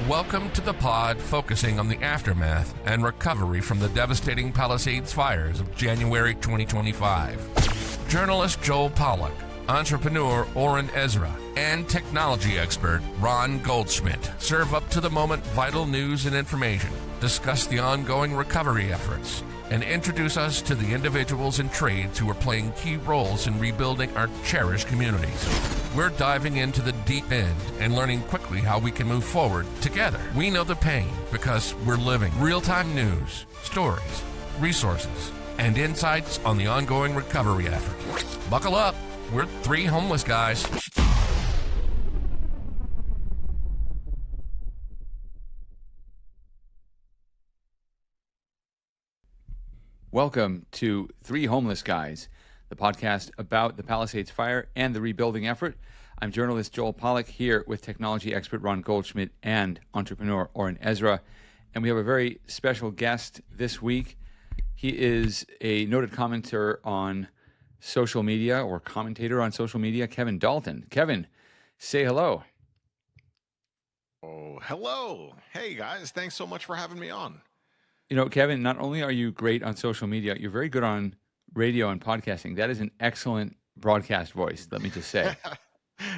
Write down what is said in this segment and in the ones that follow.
Welcome to the pod focusing on the aftermath and recovery from the devastating Palisades fires of January 2025. Journalist Joel Pollack, entrepreneur Oren Ezra, and technology expert Ron Goldschmidt serve up to the moment vital news and information, discuss the ongoing recovery efforts, and introduce us to the individuals and trades who are playing key roles in rebuilding our cherished communities. We're diving into the deep end and learning quickly how we can move forward together. We know the pain because we're living real-time news, stories, resources, and insights on the ongoing recovery effort. Buckle up. We're three homeless guys. Welcome to Three Homeless Guys, the podcast about the Palisades fire and the rebuilding effort. I'm journalist Joel Pollack here with technology expert Ron Goldschmidt and entrepreneur Oren Ezra. And we have a very special guest this week. He is a noted commentator on social media or commentator on social media, Kevin Dalton. Kevin, say hello. Oh, hello. Hey, guys. Thanks so much for having me on. You know, Kevin, not only are you great on social media, you're very good on radio and podcasting. That is an excellent broadcast voice, let me just say.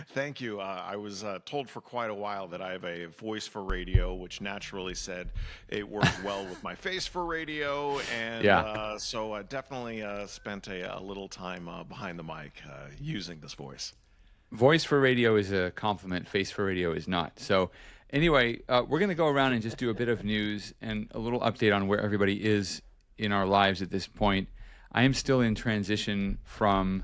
Thank you. I was told for quite a while that I have a voice for radio, which naturally said it works well with my face for radio. And so I definitely spent a little time behind the mic using this voice. Voice for radio is a compliment. Face for radio is not. So anyway, we're going to go around and just do a bit of news and a little update on where everybody is in our lives at this point. I am still in transition from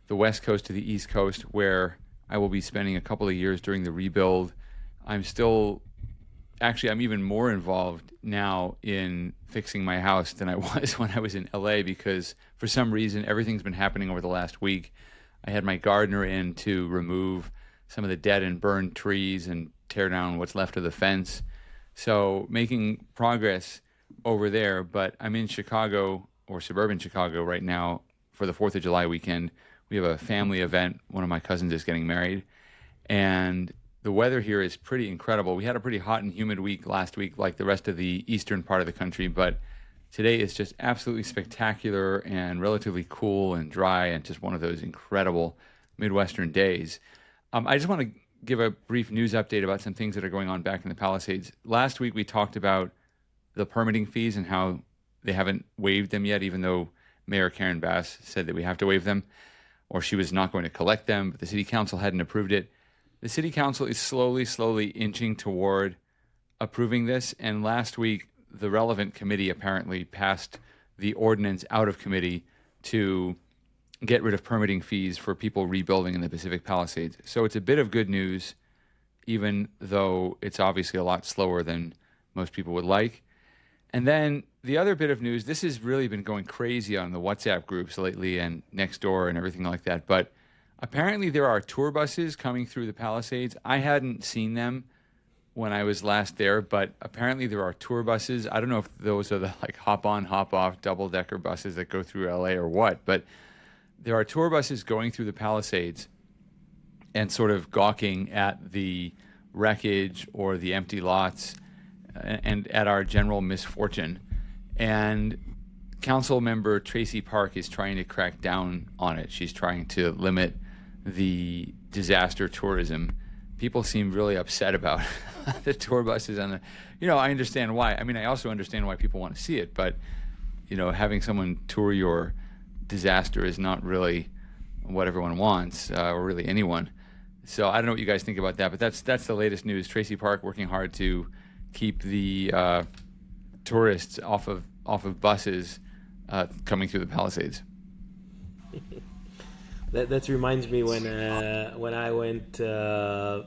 the West Coast to the East Coast, where I will be spending a couple of years during the rebuild. I'm even more involved now in fixing my house than I was when I was in LA, because for some reason, everything's been happening over the last week. I had my gardener in to remove some of the dead and burned trees and tear down what's left of the fence. So making progress over there, but I'm in Chicago or suburban Chicago right now for the 4th of July weekend. We have a family event. One of my cousins is getting married, and the weather here is pretty incredible. We had a pretty hot and humid week last week, like the rest of the eastern part of the country, but today is just absolutely spectacular and relatively cool and dry and just one of those incredible Midwestern days. I just want to give a brief news update about some things that are going on back in the Palisades. Last week we talked about the permitting fees and how they haven't waived them yet, even though Mayor Karen Bass said that we have to waive them, or she was not going to collect them, but the city council hadn't approved it. The city council is slowly inching toward approving this, and last week the relevant committee apparently passed the ordinance out of committee to get rid of permitting fees for people rebuilding in the Pacific Palisades. So it's a bit of good news, even though it's obviously a lot slower than most people would like. And then the other bit of news, this has really been going crazy on the WhatsApp groups lately and Nextdoor and everything like that, but apparently there are tour buses coming through the Palisades. I hadn't seen them when I was last there, but apparently there are tour buses. I don't know if those are the like hop-on, hop-off, double-decker buses that go through LA or what, but there are tour buses going through the Palisades and sort of gawking at the wreckage or the empty lots and at our general misfortune. And council member Tracy Park is trying to crack down on it. She's trying to limit the disaster tourism. People seem really upset about the tour buses and I understand why. I mean, I also understand why people want to see it, but having someone tour your disaster is not really what everyone wants, or really anyone. So I don't know what you guys think about that, but that's the latest news. Tracy Park working hard to keep the tourists off of buses coming through the Palisades. That reminds me when I went to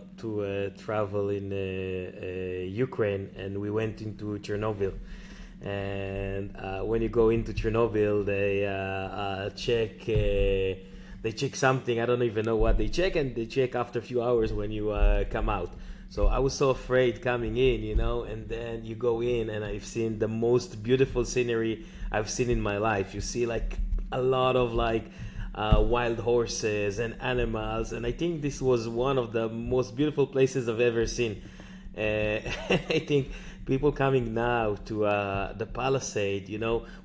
travel in Ukraine, and we went into Chernobyl. And when you go into Chernobyl, they check something. I don't even know what they check, and they check after a few hours when you come out. So I was so afraid coming in, and then you go in, and I've seen the most beautiful scenery I've seen in my life. You see like a lot of wild horses and animals, and I think this was one of the most beautiful places I've ever seen. I think people coming now to the Palisade,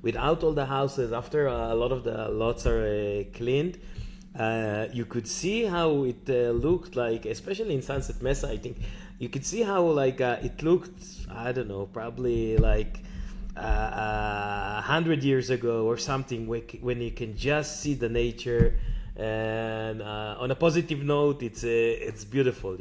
without all the houses, after a lot of the lots are cleaned, you could see how it looked like, especially in Sunset Mesa. I think you could see how like it looked. I don't know, probably like 100 years ago or something, when you can just see the nature. And on a positive note, it's beautiful.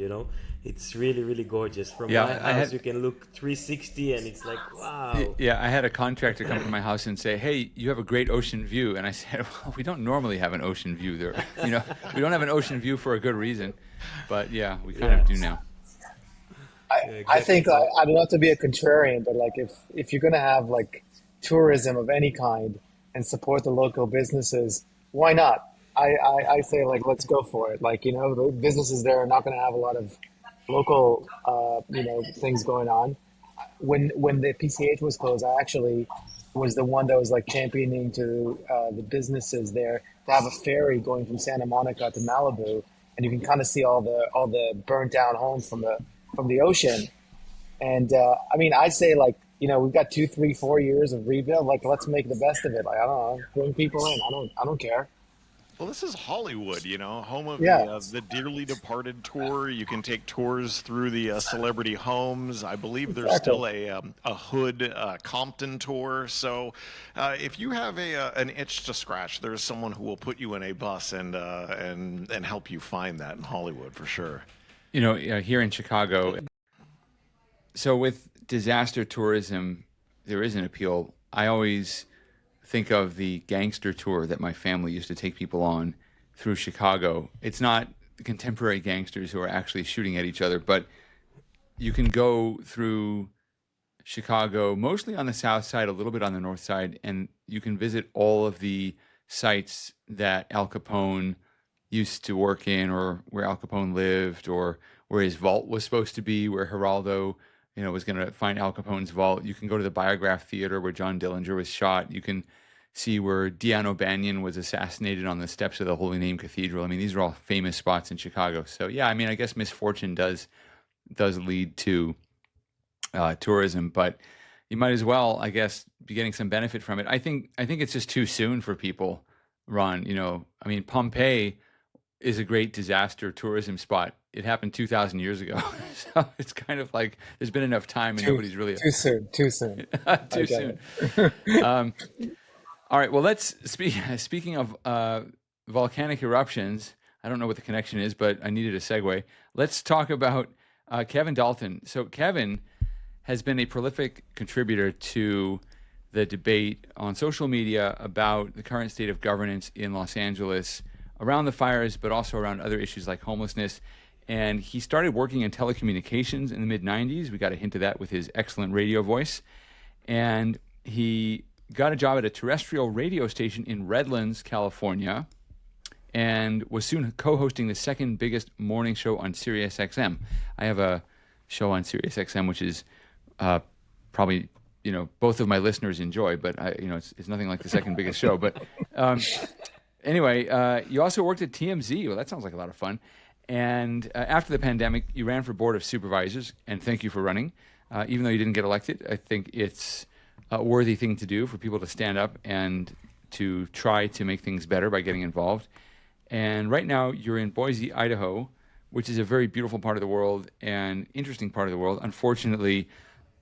It's really, really gorgeous. From my house, you can look 360, and it's like, wow. Yeah, I had a contractor come to my house and say, "Hey, you have a great ocean view." And I said, "Well, we don't normally have an ocean view there. We don't have an ocean view for a good reason, but yeah, we kind of do now." I think I'd love to be a contrarian, but like if you're gonna have like tourism of any kind and support the local businesses, why not? I say like let's go for it. Like the businesses there are not gonna have a lot of local things going on. When the PCH was closed, I actually was the one that was like championing to the businesses there to have a ferry going from Santa Monica to Malibu, and you can kind of see all the burnt down homes from the ocean. And I'd say like we've got 2, 3, 4 years of rebuild. Like let's make the best of it. Like I don't know, bring people in. I don't care. Well, this is Hollywood, home of the dearly departed tour. You can take tours through the celebrity homes. I believe there's still a Hood Compton tour. So if you have an itch to scratch, there's someone who will put you in a bus and help you find that in Hollywood for sure. Here in Chicago. So with disaster tourism, there is an appeal. I always think of the gangster tour that my family used to take people on through Chicago. It's not the contemporary gangsters who are actually shooting at each other, but you can go through Chicago, mostly on the south side, a little bit on the north side, and you can visit all of the sites that Al Capone used to work in, or where Al Capone lived, or where his vault was supposed to be, where Geraldo was going to find Al Capone's vault. You can go to the Biograph Theater where John Dillinger was shot. You can see where Dion O'Banion was assassinated on the steps of the Holy Name Cathedral. These are all famous spots in Chicago. So yeah, I guess misfortune does lead to tourism, but you might as well, I guess, be getting some benefit from it. I think it's just too soon for people, Ron. Pompeii is a great disaster tourism spot. It happened 2,000 years ago. So it's kind of like there's been enough time and nobody's really... Too soon. Too soon. All right. Well, speaking of volcanic eruptions, I don't know what the connection is, but I needed a segue. Let's talk about Kevin Dalton. So Kevin has been a prolific contributor to the debate on social media about the current state of governance in Los Angeles around the fires, but also around other issues like homelessness. And he started working in telecommunications in the mid-90s. We got a hint of that with his excellent radio voice. And he got a job at a terrestrial radio station in Redlands, California, and was soon co-hosting the second biggest morning show on SiriusXM. I have a show on SiriusXM, which is probably, both of my listeners enjoy, but it's nothing like the second biggest show. But anyway, you also worked at TMZ. Well, that sounds like a lot of fun. And after the pandemic, you ran for board of supervisors, and thank you for running. Even though you didn't get elected, I think it's a worthy thing to do for people to stand up and to try to make things better by getting involved. And right now, you're in Boise, Idaho, which is a very beautiful part of the world and interesting part of the world. Unfortunately,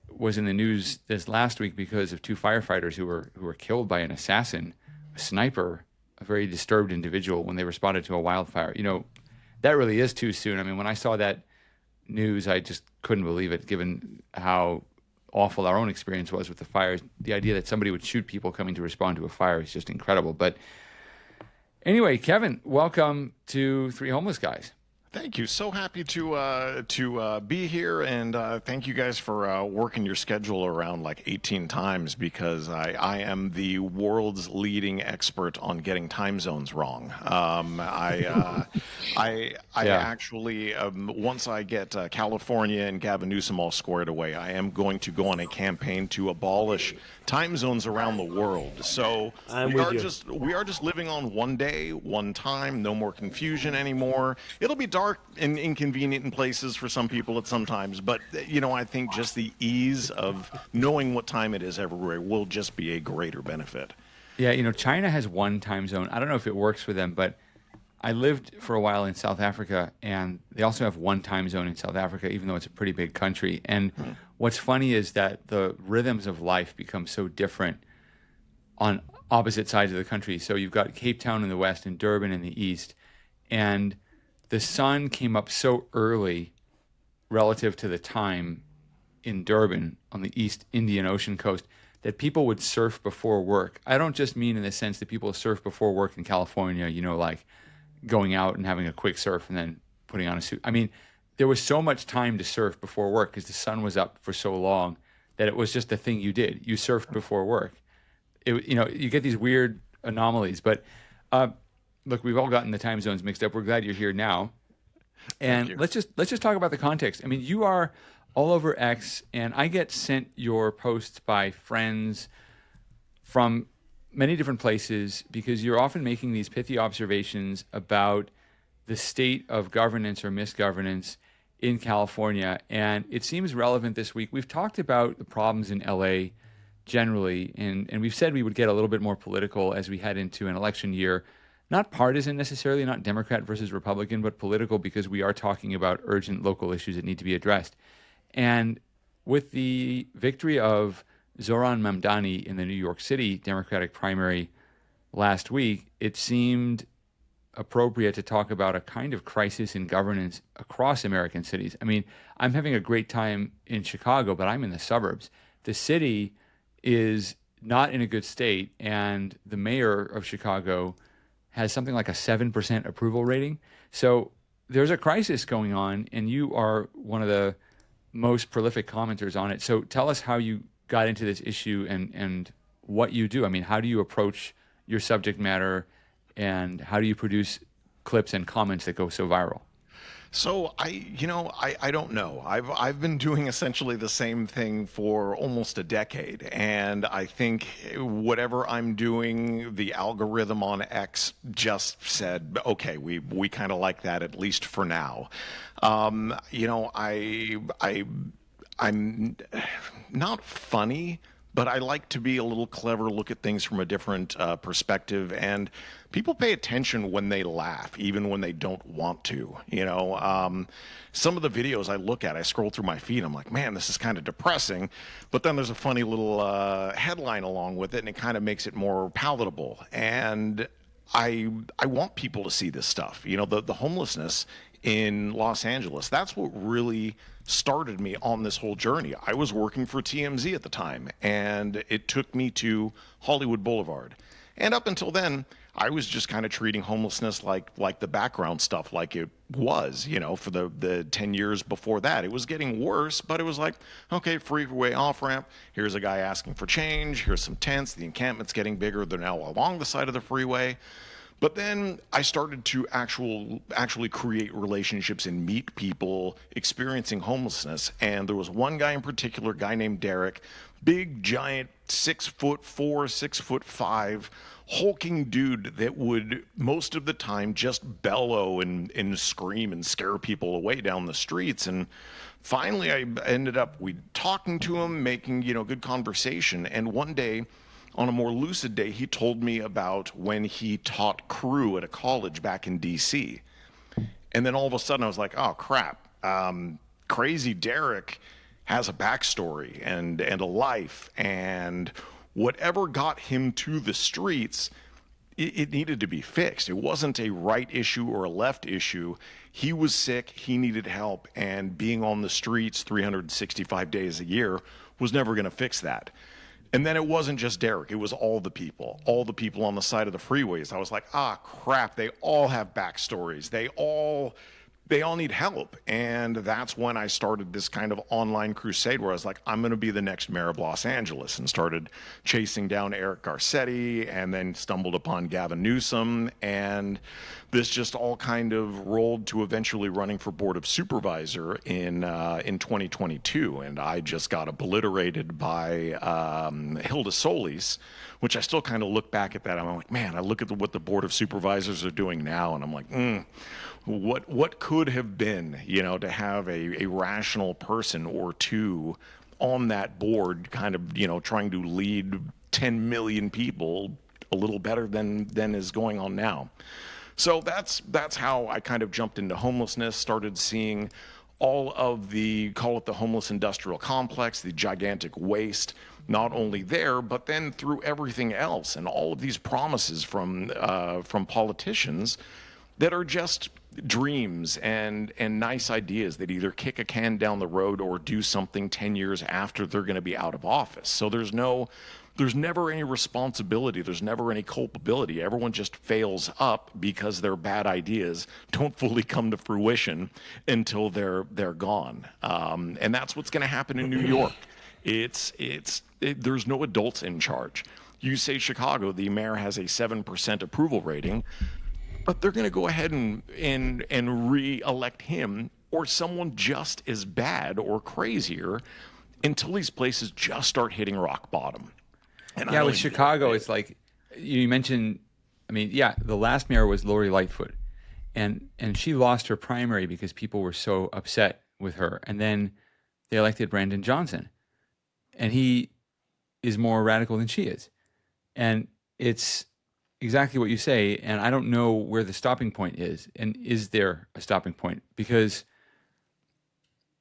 was in the news this last week because of 2 firefighters who were killed by an assassin, a sniper, a very disturbed individual when they responded to a wildfire. That really is too soon. When I saw that news, I just couldn't believe it, given how awful our own experience was with the fires. The idea that somebody would shoot people coming to respond to a fire is just incredible. But anyway, Kevin, welcome to Three Homeless Guys. Thank you. So happy to be here, and thank you guys for working your schedule around like 18 times, because I am the world's leading expert on getting time zones wrong. I actually once I get California and Gavin Newsom all squared away, I am going to go on a campaign to abolish time zones around the world. So we are just living on one day, one time, no more confusion anymore. It'll be dark are inconvenient in places for some people at some times, but I think just the ease of knowing what time it is everywhere will just be a greater benefit. Yeah, China has one time zone. I don't know if it works for them, but I lived for a while in South Africa, and they also have one time zone in South Africa, even though it's a pretty big country. And what's funny is that the rhythms of life become so different on opposite sides of the country. So you've got Cape Town in the west and Durban in the east, and the sun came up so early relative to the time in Durban on the East Indian Ocean coast that people would surf before work. I don't just mean in the sense that people surf before work in California, like going out and having a quick surf and then putting on a suit. I mean, there was so much time to surf before work because the sun was up for so long that it was just a thing you did. You surfed before work. You get these weird anomalies, but look, we've all gotten the time zones mixed up. We're glad you're here now. And let's just talk about the context. I mean, you are all over X, and I get sent your posts by friends from many different places because you're often making these pithy observations about the state of governance or misgovernance in California. And it seems relevant this week. We've talked about the problems in LA generally, and we've said we would get a little bit more political as we head into an election year. Not partisan necessarily, not Democrat versus Republican, but political because we are talking about urgent local issues that need to be addressed. And with the victory of Zoran Mamdami in the New York City Democratic primary last week, it seemed appropriate to talk about a kind of crisis in governance across American cities. I mean, I'm having a great time in Chicago, but I'm in the suburbs. The city is not in a good state, and the mayor of Chicago has something like a 7% approval rating. So there's a crisis going on, and you are one of the most prolific commenters on it. So tell us how you got into this issue and what you do. I mean, how do you approach your subject matter, and how do you produce clips and comments that go so viral? So I don't know. I've been doing essentially the same thing for almost a decade, and I think whatever I'm doing, the algorithm on X just said, okay, we kind of like that at least for now. I'm not funny, but I like to be a little clever, look at things from a different perspective, and people pay attention when they laugh, even when they don't want to. Some of the videos I look at, I scroll through my feed, I'm like, man, this is kind of depressing, but then there's a funny little headline along with it, and it kind of makes it more palatable. And I want people to see this stuff. The homelessness in Los Angeles, that's what really started me on this whole journey. I was working for TMZ at the time, and it took me to Hollywood Boulevard. And up until then, I was just kind of treating homelessness like the background stuff, like it was, for the 10 years before that. It was getting worse, but it was like, okay, freeway off-ramp, here's a guy asking for change, here's some tents, the encampment's getting bigger, they're now along the side of the freeway. But then I started to actually create relationships and meet people experiencing homelessness. And there was one guy in particular, a guy named Derek, big, giant, 6'4", 6'5", hulking dude that would most of the time just bellow and scream and scare people away down the streets. And finally, I ended up talking to him, making good conversation. And one day, on a more lucid day, he told me about when he taught crew at a college back in D.C. And then all of a sudden I was like, oh, crap. Crazy Derek has a backstory and a life. And whatever got him to the streets, it needed to be fixed. It wasn't a right issue or a left issue. He was sick. He needed help. And being on the streets 365 days a year was never going to fix that. And then it wasn't just Derek, it was all the people on the side of the freeways. I was like, crap, they all have backstories. They all need help. And that's when I started this kind of online crusade where I was like, I'm going to be the next mayor of Los Angeles, and started chasing down Eric Garcetti, and then stumbled upon Gavin Newsom. And this just all kind of rolled to eventually running for board of supervisor in 2022. And I just got obliterated by Hilda Solis, which I still kind of look back at that. I'm like, man, I look at what the board of supervisors are doing now, and I'm like, what could could have been, to have a rational person or two on that board, kind of, trying to lead 10 million people a little better than is going on now. So that's how I kind of jumped into homelessness, started seeing all of call it the homeless industrial complex, the gigantic waste, not only there, but then through everything else, and all of these promises from politicians that are just dreams and nice ideas that either kick a can down the road or do something 10 years after they're going to be out of office. So there's never any responsibility. There's never any culpability. Everyone just fails up because their bad ideas don't fully come to fruition until they're gone. And that's what's going to happen in New York. There's no adults in charge. You say Chicago, the mayor has a 7% approval rating, but they're going to go ahead and re-elect him or someone just as bad or crazier until these places just start hitting rock bottom. And yeah, with Chicago, it's like you mentioned. I mean, yeah, the last mayor was Lori Lightfoot, and she lost her primary because people were so upset with her. And then they elected Brandon Johnson, and he is more radical than she is. And it's exactly what you say. And I don't know where the stopping point is. And is there a stopping point? Because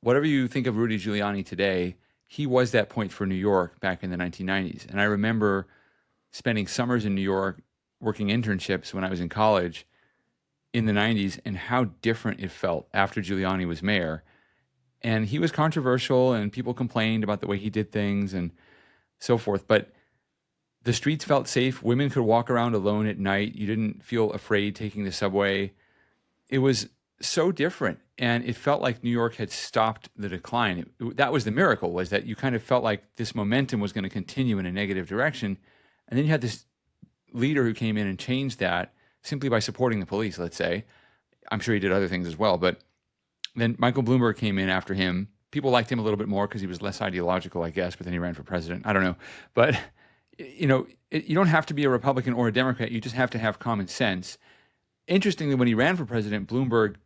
whatever you think of Rudy Giuliani today, he was that point for New York back in the 1990s. And I remember spending summers in New York working internships when I was in college in the 90s and how different it felt after Giuliani was mayor. And he was controversial and people complained about the way he did things and so forth. But the streets felt safe. Women could walk around alone at night. You didn't feel afraid taking the subway. It was so different. And it felt like New York had stopped the decline. That was the miracle, was that you kind of felt like this momentum was going to continue in a negative direction. And then you had this leader who came in and changed that simply by supporting the police, let's say. I'm sure he did other things as well. But then Michael Bloomberg came in after him. People liked him a little bit more because he was less ideological, I guess, but then he ran for president. I don't know. But, you don't have to be a Republican or a Democrat. You just have to have common sense. Interestingly, when he ran for president, Bloomberg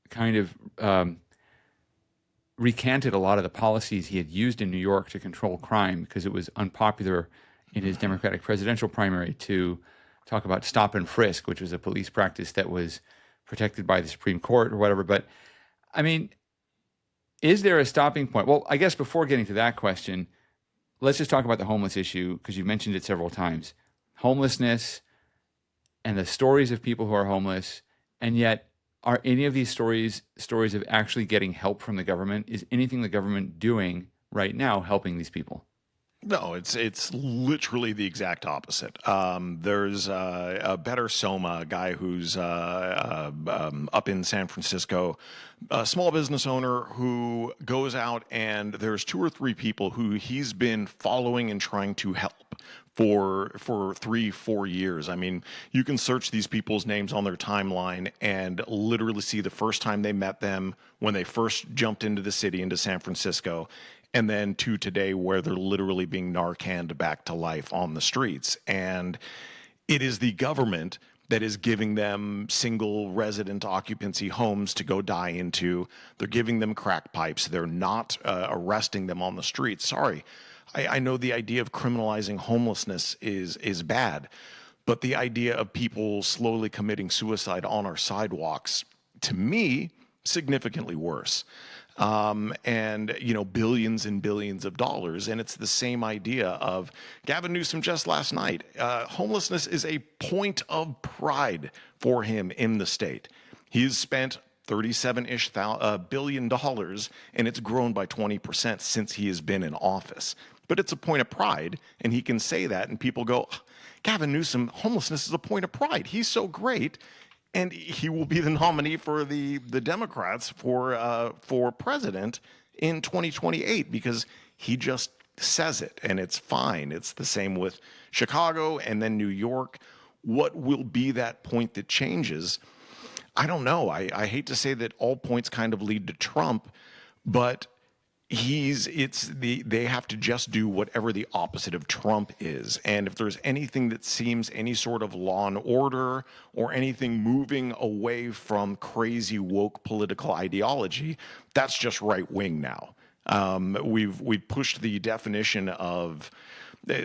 kind of recanted a lot of the policies he had used in New York to control crime because it was unpopular in his Democratic presidential primary to talk about stop and frisk, which was a police practice that was protected by the Supreme Court or whatever. But, I mean, is there a stopping point? Well, I guess before getting to that question, let's just talk about the homeless issue because you've mentioned it several times. Homelessness and the stories of people who are homeless, and yet are any of these stories of actually getting help from the government? Is anything the government doing right now helping these people? No, it's literally the exact opposite. There's a Better Soma, a guy who's up in San Francisco, a small business owner who goes out, and there's 2 or 3 people who he's been following and trying to help for 3-4 years. I mean, you can search these people's names on their timeline and literally see the first time they met them when they first jumped into the city, into San Francisco, and then to today where they're literally being Narcaned back to life on the streets. And it is the government that is giving them single resident occupancy homes to go die into. They're giving them crack pipes. They're not arresting them on the streets. Sorry, I know the idea of criminalizing homelessness is bad, but the idea of people slowly committing suicide on our sidewalks, to me, significantly worse. And, billions and billions of dollars. And it's the same idea of Gavin Newsom just last night. Homelessness is a point of pride for him in the state. He's spent $37-ish billion, and it's grown by 20% since he has been in office. But it's a point of pride, and he can say that, and people go, Gavin Newsom, homelessness is a point of pride. He's so great. And he will be the nominee for the Democrats for president in 2028 because he just says it, and it's fine. It's the same with Chicago and then New York. What will be that point that changes? I don't know. I hate to say that all points kind of lead to Trump, but they have to just do whatever the opposite of Trump is. And if there's anything that seems any sort of law and order or anything moving away from crazy woke political ideology, that's just right wing now. We've pushed the definition of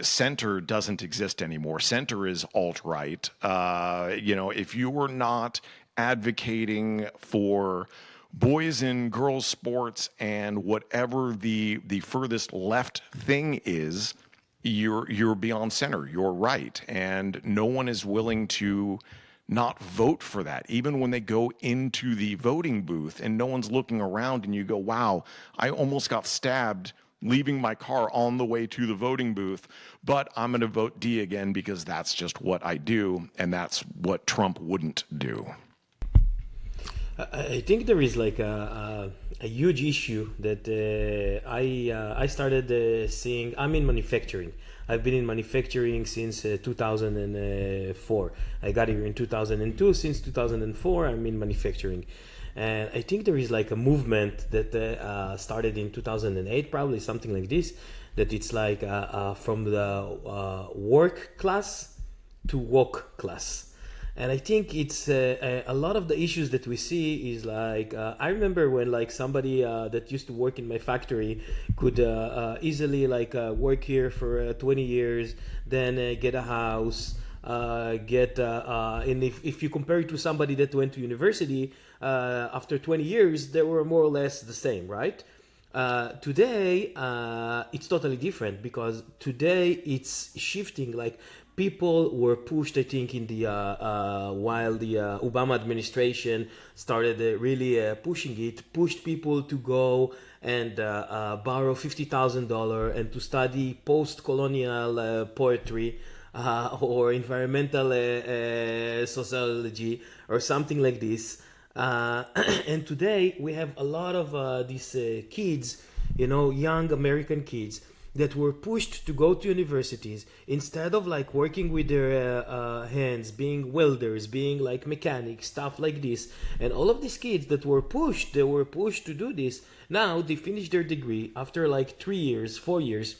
center doesn't exist anymore. Center is alt-right. If you were not advocating for boys and girls sports and whatever the furthest left thing is, you're beyond center. You're right, and no one is willing to not vote for that, even when they go into the voting booth and no one's looking around and you go, wow, I almost got stabbed leaving my car on the way to the voting booth, but I'm going to vote D again because that's just what I do, and that's what Trump wouldn't do. I think there is like a huge issue that I started seeing. I'm in manufacturing. I've been in manufacturing since 2004. I got here in 2002. Since 2004, I'm in manufacturing. And I think there is like a movement that started in 2008, probably something like this, that it's like from the work class to woke class. And I think it's a lot of the issues that we see is like, I remember when like somebody that used to work in my factory could easily like work here for 20 years, then get a house, and if you compare it to somebody that went to university, after 20 years, they were more or less the same, right? Today, it's totally different because today it's shifting. Like people were pushed, I think, in the while the Obama administration started really pushing it, pushed people to go and borrow $50,000 and to study post-colonial poetry or environmental sociology or something like this. And today we have a lot of these kids, young American kids that were pushed to go to universities instead of like working with their hands, being welders, being like mechanics, stuff like this. And all of these kids that were pushed, they were pushed to do this. Now they finish their degree after like 3 years, 4 years.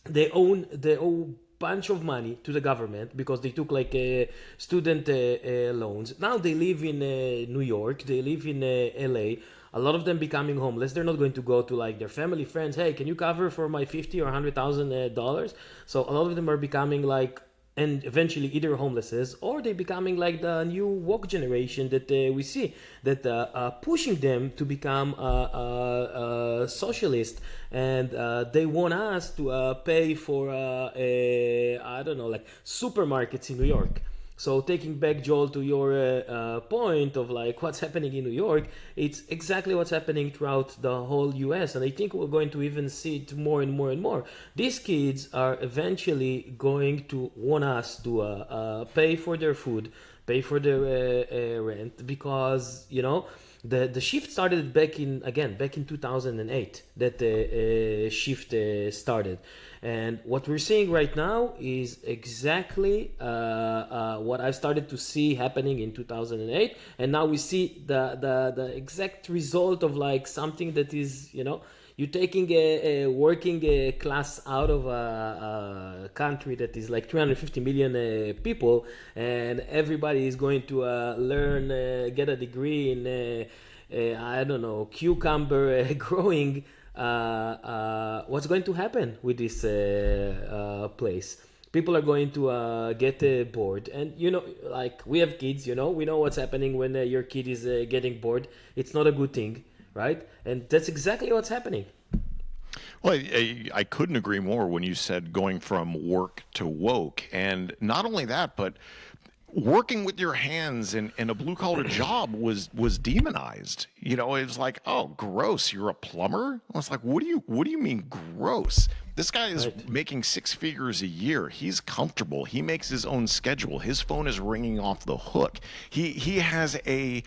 They owe bunch of money to the government because they took like student loans. Now they live in New York, they live in LA. A lot of them becoming homeless. They're not going to go to like their family, friends. Hey, can you cover for my $50,000 or $100,000? So a lot of them are becoming like, and eventually either homelesses or they becoming like the new woke generation that we see that pushing them to become socialist, and they want us to pay for like supermarkets in New York. So taking back, Joel, to your point of like what's happening in New York, it's exactly what's happening throughout the whole US. And I think we're going to even see it more and more and more. These kids are eventually going to want us to pay for their food, pay for their rent, because, the shift started back in 2008, that shift started. And what we're seeing right now is exactly what I started to see happening in 2008. And now we see the exact result of like something that is, you're taking a working class out of a country that is like 350 million people, and everybody is going to learn, get a degree in, cucumber growing. What's going to happen with this place? People are going to get bored, and like we have kids, we know what's happening when your kid is getting bored. It's not a good thing, right? And that's exactly what's happening. Well, I couldn't agree more when you said going from work to woke. And not only that, but working with your hands in a blue-collar job was demonized. It's like, oh, gross, you're a plumber? I was like, what do you mean gross? This guy is making 6 figures a year. He's comfortable. He makes his own schedule. His phone is ringing off the hook. He has a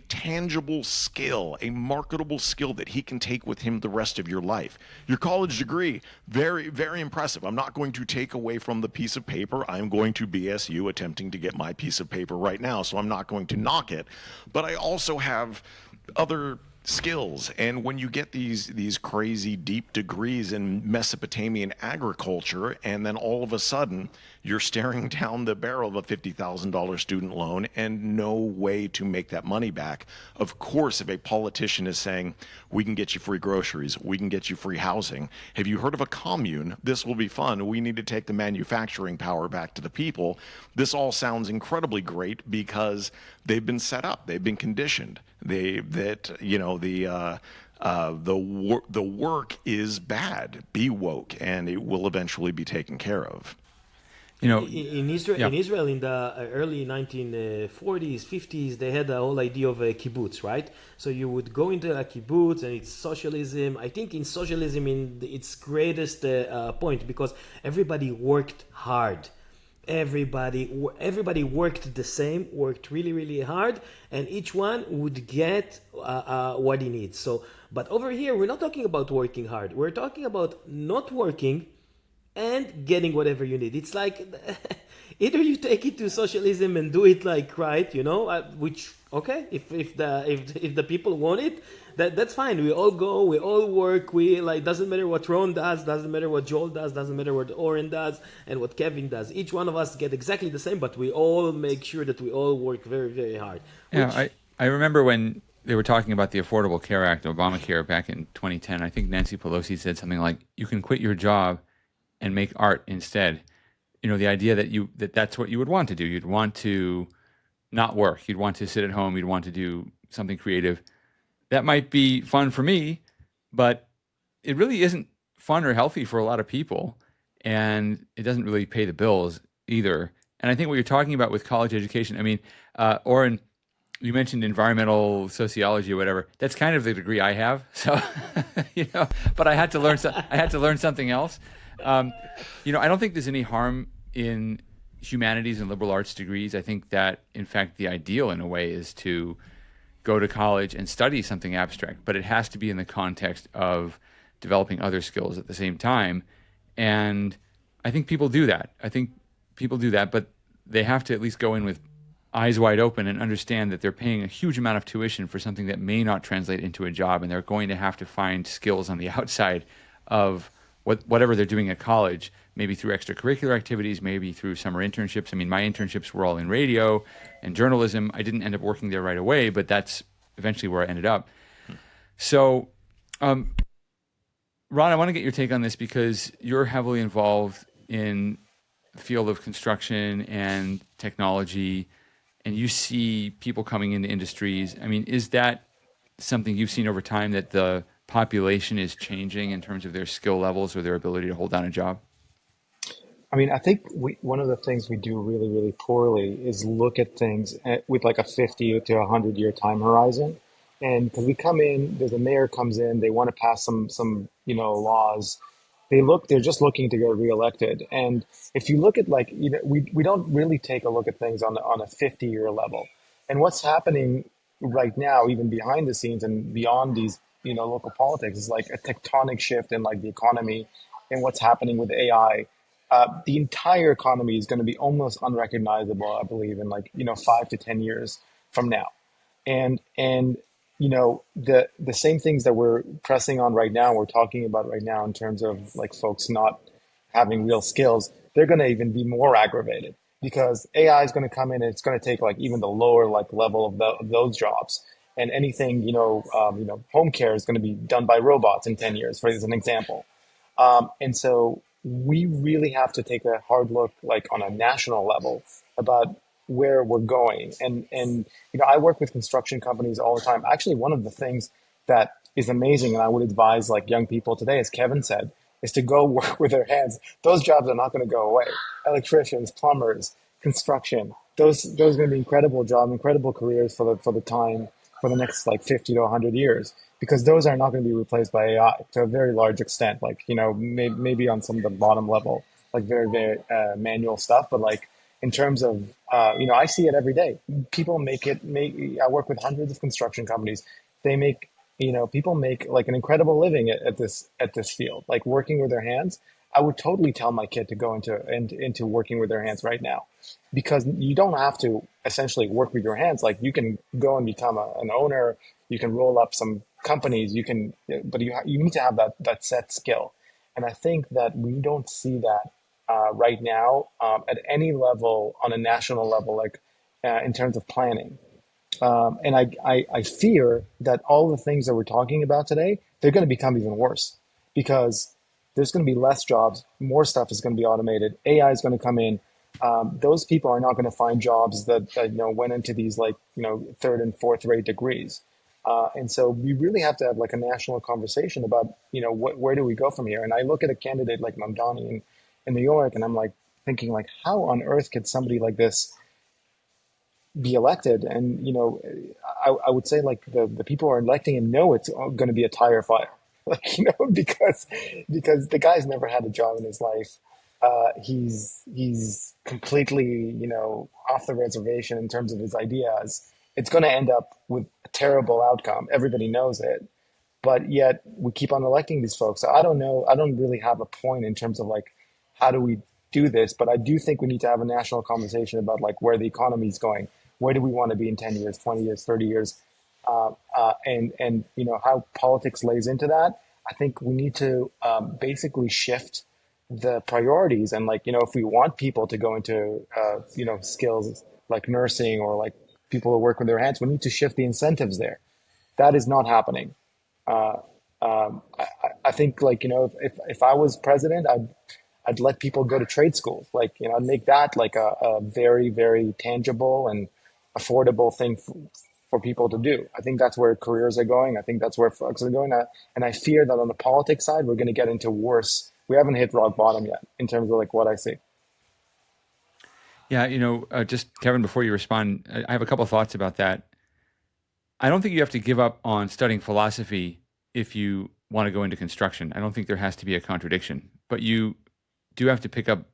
tangible skill, a marketable skill that he can take with him the rest of your life. Your college degree, very, very impressive. I'm not going to take away from the piece of paper. I'm going to BSU attempting to get my piece of paper right now, so I'm not going to knock it. But I also have other skills. And when you get these crazy deep degrees in Mesopotamian agriculture, and then all of a sudden you're staring down the barrel of a $50,000 student loan and no way to make that money back. Of course, if a politician is saying, we can get you free groceries, we can get you free housing, have you heard of a commune? This will be fun. We need to take the manufacturing power back to the people. This all sounds incredibly great because they've been set up, they've been conditioned. The work is bad. Be woke, and it will eventually be taken care of. In Israel, in the early 1940s, 50s, they had the whole idea of a kibbutz, right? So you would go into a kibbutz, and it's socialism. I think in socialism, in its greatest point, because everybody worked hard. Everybody worked the same, worked really, really hard, and each one would get what he needs. So, but over here, we're not talking about working hard. We're talking about not working and getting whatever you need. It's like either you take it to socialism and do it like right, which okay, if the people want it, that's fine. We all go, we all work. We like, doesn't matter what Ron does, doesn't matter what Joel does, doesn't matter what Oren does and what Kevin does. Each one of us get exactly the same, but we all make sure that we all work very, very hard. I remember when they were talking about the Affordable Care Act, Obamacare, back in 2010. I think Nancy Pelosi said something like, "You can quit your job and make art instead." The idea that that's what you would want to do. You'd want to not work. You'd want to sit at home. You'd want to do something creative. That might be fun for me, but it really isn't fun or healthy for a lot of people. And it doesn't really pay the bills either. And I think what you're talking about with college education, I mean, Oren, you mentioned environmental sociology or whatever. That's kind of the degree I have. So, but I had to learn something else. I don't think there's any harm in humanities and liberal arts degrees. I think that, in fact, the ideal in a way is to go to college and study something abstract, but it has to be in the context of developing other skills at the same time. And I think people do that. But they have to at least go in with eyes wide open and understand that they're paying a huge amount of tuition for something that may not translate into a job, and they're going to have to find skills on the outside of whatever they're doing at college, maybe through extracurricular activities, maybe through summer internships. I mean, my internships were all in radio and journalism. I didn't end up working there right away, but that's eventually where I ended up. So, Ron, I want to get your take on this because you're heavily involved in the field of construction and technology, and you see people coming into industries. I mean, is that something you've seen over time, that the population is changing in terms of their skill levels or their ability to hold down a job? I mean, I think one of the things we do really, really poorly is look at things with like a 50 to 100-year time horizon. And because we come in, there's a mayor comes in, they want to pass some laws. They're just looking to get reelected. And if you look at we don't really take a look at things on a 50-year level. And what's happening right now, even behind the scenes and beyond these, local politics, is like a tectonic shift in like the economy and what's happening with AI. The entire economy is going to be almost unrecognizable, I believe, in 5 to 10 years from now. And the same things that we're pressing on right now, we're talking about right now in terms of like folks not having real skills, they're going to even be more aggravated because AI is going to come in and it's going to take like even the lower level of those jobs. And anything, home care is going to be done by robots in 10 years, for as an example. And so we really have to take a hard look, like on a national level, about where we're going. And I work with construction companies all the time. Actually, one of the things that is amazing, and I would advise like young people today, as Kevin said, is to go work with their hands. Those jobs are not going to go away. Electricians, plumbers, construction, those are going to be incredible jobs, incredible careers for the next like 50 to 100 years, because those are not going to be replaced by AI to a very large extent. Like, maybe on some of the bottom level, like very, very manual stuff. But like in terms of, I see it every day. People I work with hundreds of construction companies. They make, people make like an incredible living at this field, like working with their hands. I would totally tell my kid to go into working with their hands right now, because you don't have to essentially work with your hands. Like you can go and become an owner. You can roll up some companies, but you need to have that set skill. And I think that we don't see that right now at any level on a national level, like in terms of planning. And I fear that all the things that we're talking about today, they're going to become even worse because there's going to be less jobs, more stuff is going to be automated, AI is going to come in. Those people are not going to find jobs that went into these third and fourth rate degrees. And so we really have to have like a national conversation about, where do we go from here? And I look at a candidate like Mamdami in New York, and I'm like thinking like, how on earth could somebody like this be elected? And, I would say like the people who are electing him know it's going to be a tire fire, because the guy's never had a job in his life. He's completely, off the reservation in terms of his ideas. It's going to end up with a terrible outcome. Everybody knows it, but yet we keep on electing these folks. So I don't know. I don't really have a point in terms of like, how do we do this? But I do think we need to have a national conversation about like where the economy is going. Where do we want to be in 10 years, 20 years, 30 years? And how politics lays into that. I think we need to basically shift the priorities. And like, if we want people to go into, skills like nursing or like people who work with their hands, we need to shift the incentives there. That is not happening. I think like, if I was president, I'd let people go to trade schools. Like, I'd make that like a very, very tangible and affordable thing for people to do. I think that's where careers are going. I think that's where folks are going. And I fear that on the politics side, we're going to get into worse. We haven't hit rock bottom yet in terms of like what I see. Yeah, just Kevin, before you respond, I have a couple of thoughts about that. I don't think you have to give up on studying philosophy if you want to go into construction. I don't think there has to be a contradiction, but you do have to pick up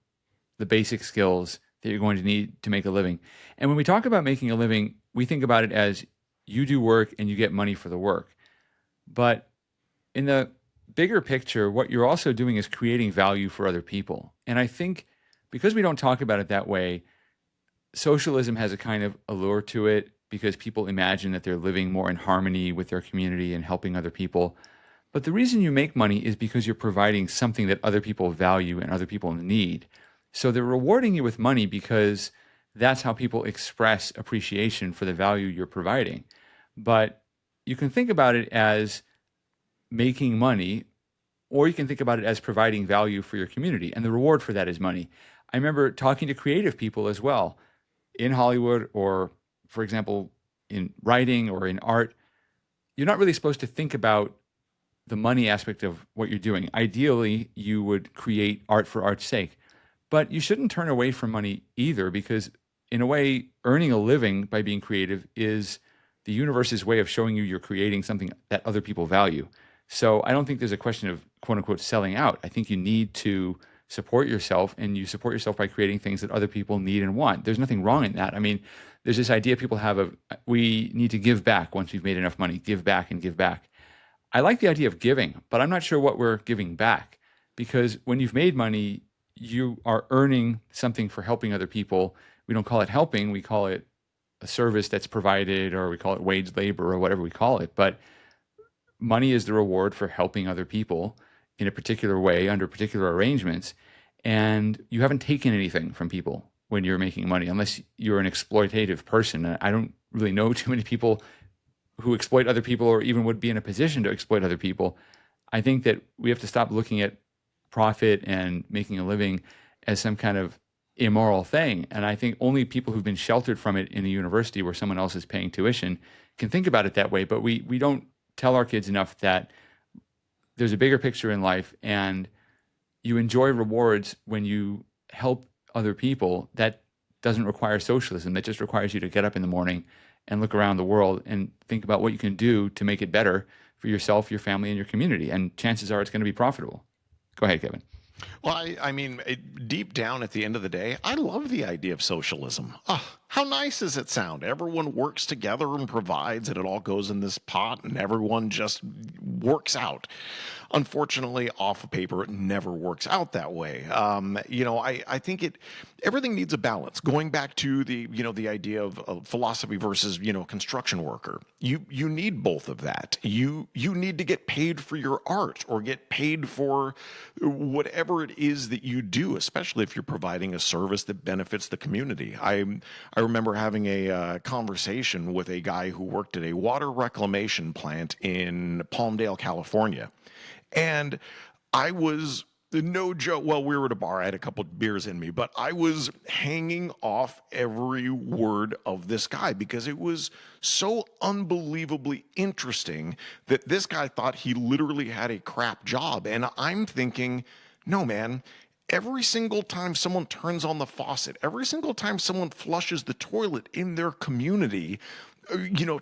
the basic skills that you're going to need to make a living. And when we talk about making a living, we think about it as you do work and you get money for the work. But in the bigger picture, what you're also doing is creating value for other people. And I think because we don't talk about it that way, socialism has a kind of allure to it because people imagine that they're living more in harmony with their community and helping other people. But the reason you make money is because you're providing something that other people value and other people need. So they're rewarding you with money because that's how people express appreciation for the value you're providing. But you can think about it as making money, or you can think about it as providing value for your community. And the reward for that is money. I remember talking to creative people as well in Hollywood, or for example, in writing or in art. You're not really supposed to think about the money aspect of what you're doing. Ideally, you would create art for art's sake. But you shouldn't turn away from money either, because in a way, earning a living by being creative is the universe's way of showing you you're creating something that other people value. So I don't think there's a question of quote unquote selling out. I think you need to support yourself, and you support yourself by creating things that other people need and want. There's nothing wrong in that. I mean, there's this idea people have of we need to give back once we've made enough money, give back and give back. I like the idea of giving, but I'm not sure what we're giving back, because when you've made money, you are earning something for helping other people. We don't call it helping, we call it a service that's provided, or we call it wage labor or whatever we call it. But money is the reward for helping other people in a particular way under particular arrangements. And you haven't taken anything from people when you're making money, unless you're an exploitative person. I don't really know too many people who exploit other people or even would be in a position to exploit other people. I think that we have to stop looking at profit and making a living as some kind of immoral thing. And I think only people who've been sheltered from it in a university where someone else is paying tuition can think about it that way. But we don't tell our kids enough that there's a bigger picture in life, and you enjoy rewards when you help other people. That doesn't require socialism. That just requires you to get up in the morning and look around the world and think about what you can do to make it better for yourself, your family, and your community. And chances are it's going to be profitable. Go ahead, Kevin. Well, I mean, deep down at the end of the day, I love the idea of socialism. Oh, How nice does it sound? Everyone works together and provides, and it all goes in this pot, and everyone just works out. Unfortunately, off of paper, it never works out that way. I think everything needs a balance. Going back to the idea of philosophy versus, construction worker, you need both of that. You need to get paid for your art or get paid for whatever it is that you do, especially if you're providing a service that benefits the community. I remember having a conversation with a guy who worked at a water reclamation plant in Palmdale, California. And I was, no joke, well, we were at a bar, I had a couple of beers in me, but I was hanging off every word of this guy because it was so unbelievably interesting that this guy thought he literally had a crap job. And I'm thinking, no, man. Every single time someone turns on the faucet, every single time someone flushes the toilet in their community,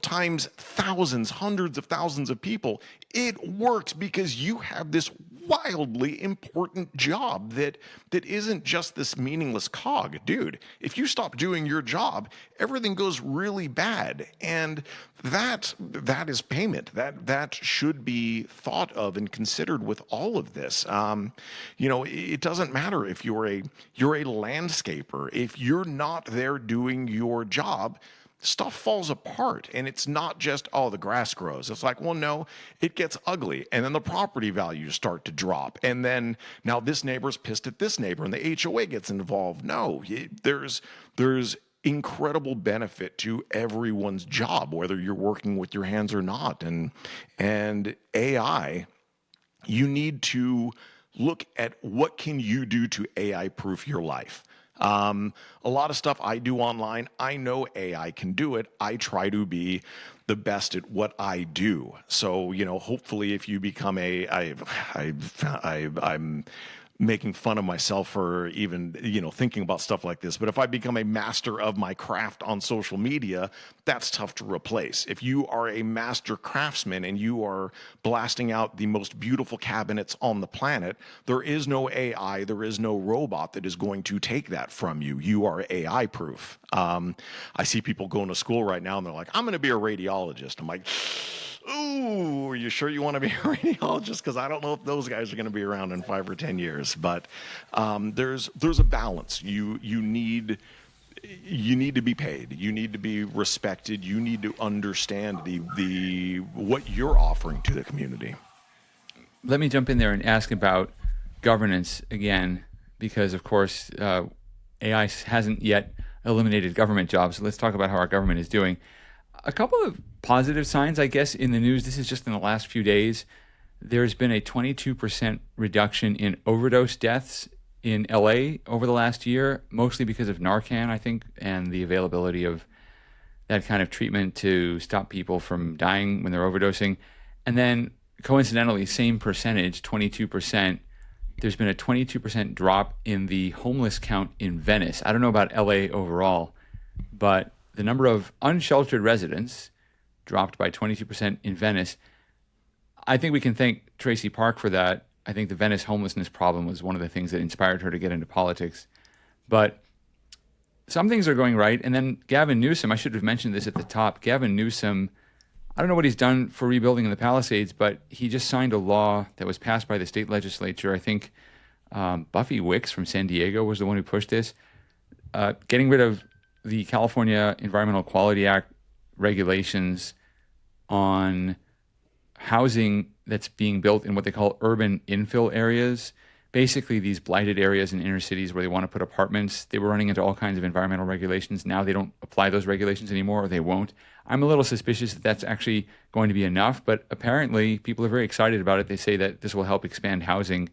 times thousands, hundreds of thousands of people, it works because you have this wildly important job that isn't just this meaningless cog. Dude, if you stop doing your job, everything goes really bad. And that is payment. That should be thought of and considered with all of this. It doesn't matter if you're a landscaper. If you're not there doing your job, stuff falls apart. And it's not just, oh, the grass grows. It's like, well, no, it gets ugly. And then the property values start to drop. And then now this neighbor's pissed at this neighbor and the HOA gets involved. No, there's incredible benefit to everyone's job, whether you're working with your hands or not. And AI, you need to look at what can you do to AI proof your life. A lot of stuff I do online, I know AI can do it. I try to be the best at what I do. So, hopefully if you become I'm making fun of myself for even, thinking about stuff like this. But if I become a master of my craft on social media, that's tough to replace. If you are a master craftsman and you are blasting out the most beautiful cabinets on the planet, there is no AI, there is no robot that is going to take that from you. You are AI proof. I see people going to school right now and they're like, I'm going to be a radiologist. I'm like, ooh, are you sure you want to be a radiologist? Because I don't know if those guys are going to be around in 5 or 10 years. But there's a balance. You need to be paid. You need to be respected. You need to understand the what you're offering to the community. Let me jump in there and ask about governance again, because of course AI hasn't yet eliminated government jobs. So let's talk about how our government is doing. A couple of positive signs, I guess, in the news. This is just in the last few days. There's been a 22% reduction in overdose deaths in LA over the last year, mostly because of Narcan, I think, and the availability of that kind of treatment to stop people from dying when they're overdosing. And then, coincidentally, same percentage, 22%, there's been a 22% drop in the homeless count in Venice. I don't know about LA overall, but the number of unsheltered residents dropped by 22% in Venice. I think we can thank Tracy Park for that. I think the Venice homelessness problem was one of the things that inspired her to get into politics. But some things are going right. And then Gavin Newsom, I should have mentioned this at the top. Gavin Newsom, I don't know what he's done for rebuilding in the Palisades, but he just signed a law that was passed by the state legislature. I think Buffy Wicks from San Diego was the one who pushed this, getting rid of the California Environmental Quality Act regulations on housing that's being built in what they call urban infill areas. Basically, these blighted areas in inner cities where they want to put apartments. They were running into all kinds of environmental regulations. Now they don't apply those regulations anymore, or they won't. I'm a little suspicious that that's actually going to be enough, but apparently people are very excited about it. They say that this will help expand housing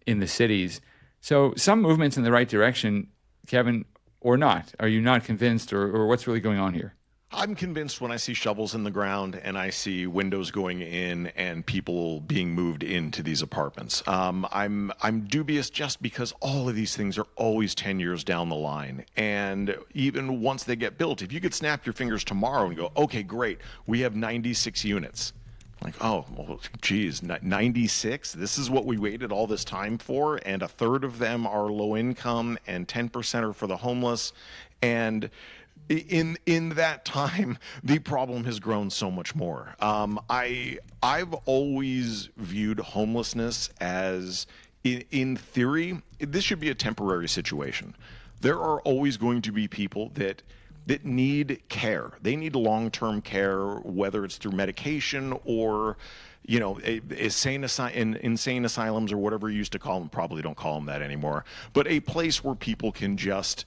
in the cities. So some movements in the right direction, Kevin, or not? Are you not convinced, or what's really going on here? I'm convinced when I see shovels in the ground and I see windows going in and people being moved into these apartments. I'm dubious just because all of these things are always 10 years down the line. And even once they get built, if you could snap your fingers tomorrow and go, okay, great, we have 96 units. Like, oh, well, geez, 96? This is what we waited all this time for, and a third of them are low income, and 10% are for the homeless. And In that time, the problem has grown so much more. I've always viewed homelessness as, in theory, this should be a temporary situation. There are always going to be people that need care. They need long-term care, whether it's through medication or, insane asylums or whatever you used to call them. Probably don't call them that anymore. But a place where people can just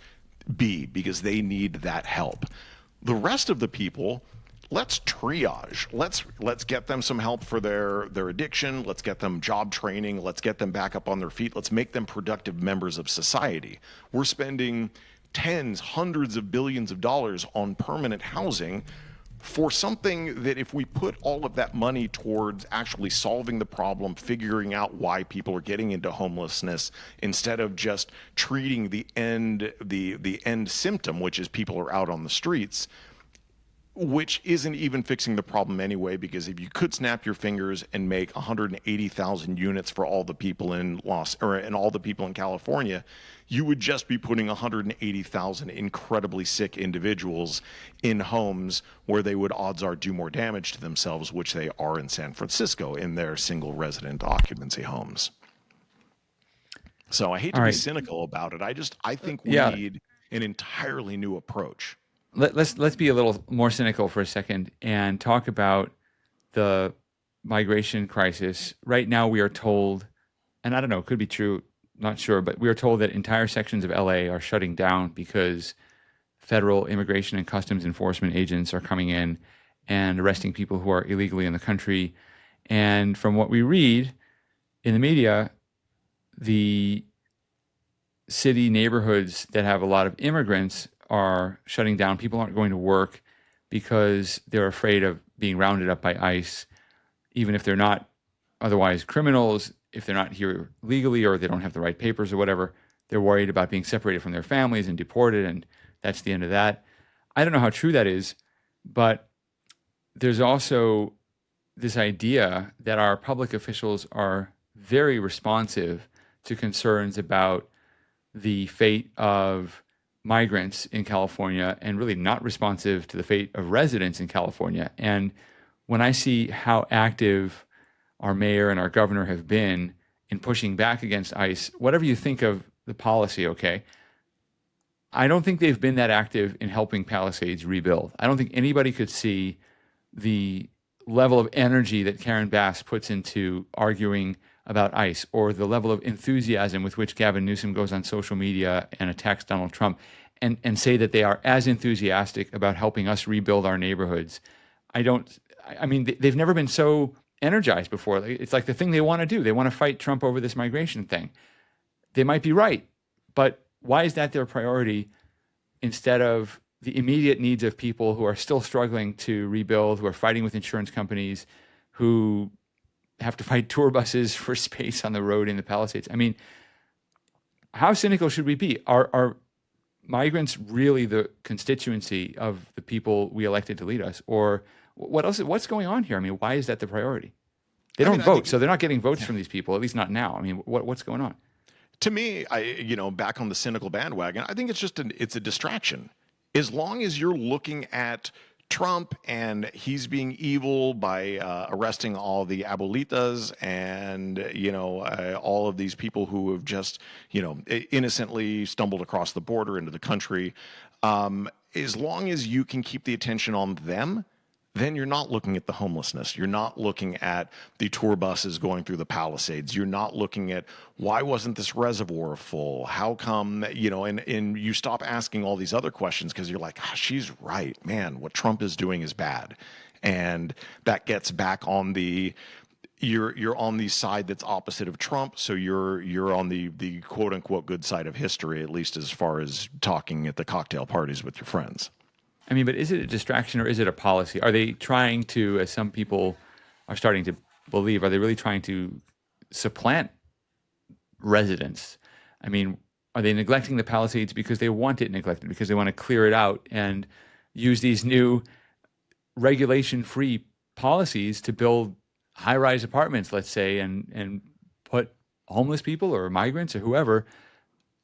be because they need that help. The rest of the people, let's triage. Let's get them some help for their addiction. Let's get them job training. Let's get them back up on their feet. Let's make them productive members of society. We're spending tens, hundreds of billions of dollars on permanent housing for something that, if we put all of that money towards actually solving the problem, figuring out why people are getting into homelessness, instead of just treating the end symptom, which is people are out on the streets, which isn't even fixing the problem anyway, because if you could snap your fingers and make 180,000 units for all the people in all the people in California, you would just be putting 180,000 incredibly sick individuals in homes where they would, odds are, do more damage to themselves, which they are in San Francisco in their single resident occupancy homes. So I hate to be cynical about it. I think we need an entirely new approach. Let's be a little more cynical for a second and talk about the migration crisis. Right now, we are told, and I don't know, it could be true, not sure, but we are told that entire sections of LA are shutting down because federal immigration and customs enforcement agents are coming in and arresting people who are illegally in the country. And from what we read in the media, the city neighborhoods that have a lot of immigrants are shutting down. People aren't going to work because they're afraid of being rounded up by ICE, even if they're not otherwise criminals. If they're not here legally or they don't have the right papers or whatever, they're worried about being separated from their families and deported, and that's the end of that. I don't know how true that is, but there's also this idea that our public officials are very responsive to concerns about the fate of migrants in California and really not responsive to the fate of residents in California. And when I see how active our mayor and our governor have been in pushing back against ICE, whatever you think of the policy, okay, I don't think they've been that active in helping Palisades rebuild. I don't think anybody could see the level of energy that Karen Bass puts into arguing about ICE, or the level of enthusiasm with which Gavin Newsom goes on social media and attacks Donald Trump and say that they are as enthusiastic about helping us rebuild our neighborhoods. I mean, they've never been so energized before. It's like the thing they want to do. They want to fight Trump over this migration thing. They might be right, but why is that their priority instead of the immediate needs of people who are still struggling to rebuild, who are fighting with insurance companies, who have to fight tour buses for space on the road in the Palisades? I mean, how cynical should we be? Are migrants really the constituency of the people we elected to lead us? Or what else? What's going on here? I mean, why is that the priority? They don't vote, so they're not getting votes from these people, at least not now. I mean, what's going on? To me, back on the cynical bandwagon, I think it's a distraction. As long as you're looking at Trump and he's being evil by arresting all the abuelitas and all of these people who have just innocently stumbled across the border into the country, as long as you can keep the attention on them, then you're not looking at the homelessness. You're not looking at the tour buses going through the Palisades. You're not looking at why wasn't this reservoir full? How come, and you stop asking all these other questions because you're like, she's right, man, what Trump is doing is bad. And that gets back on you're on the side that's opposite of Trump. So you're on the quote unquote good side of history, at least as far as talking at the cocktail parties with your friends. I mean, but is it a distraction or is it a policy? Are they trying to, as some people are starting to believe, are they really trying to supplant residents? I mean, are they neglecting the Palisades because they want it neglected, because they want to clear it out and use these new regulation-free policies to build high-rise apartments, let's say, and put homeless people or migrants or whoever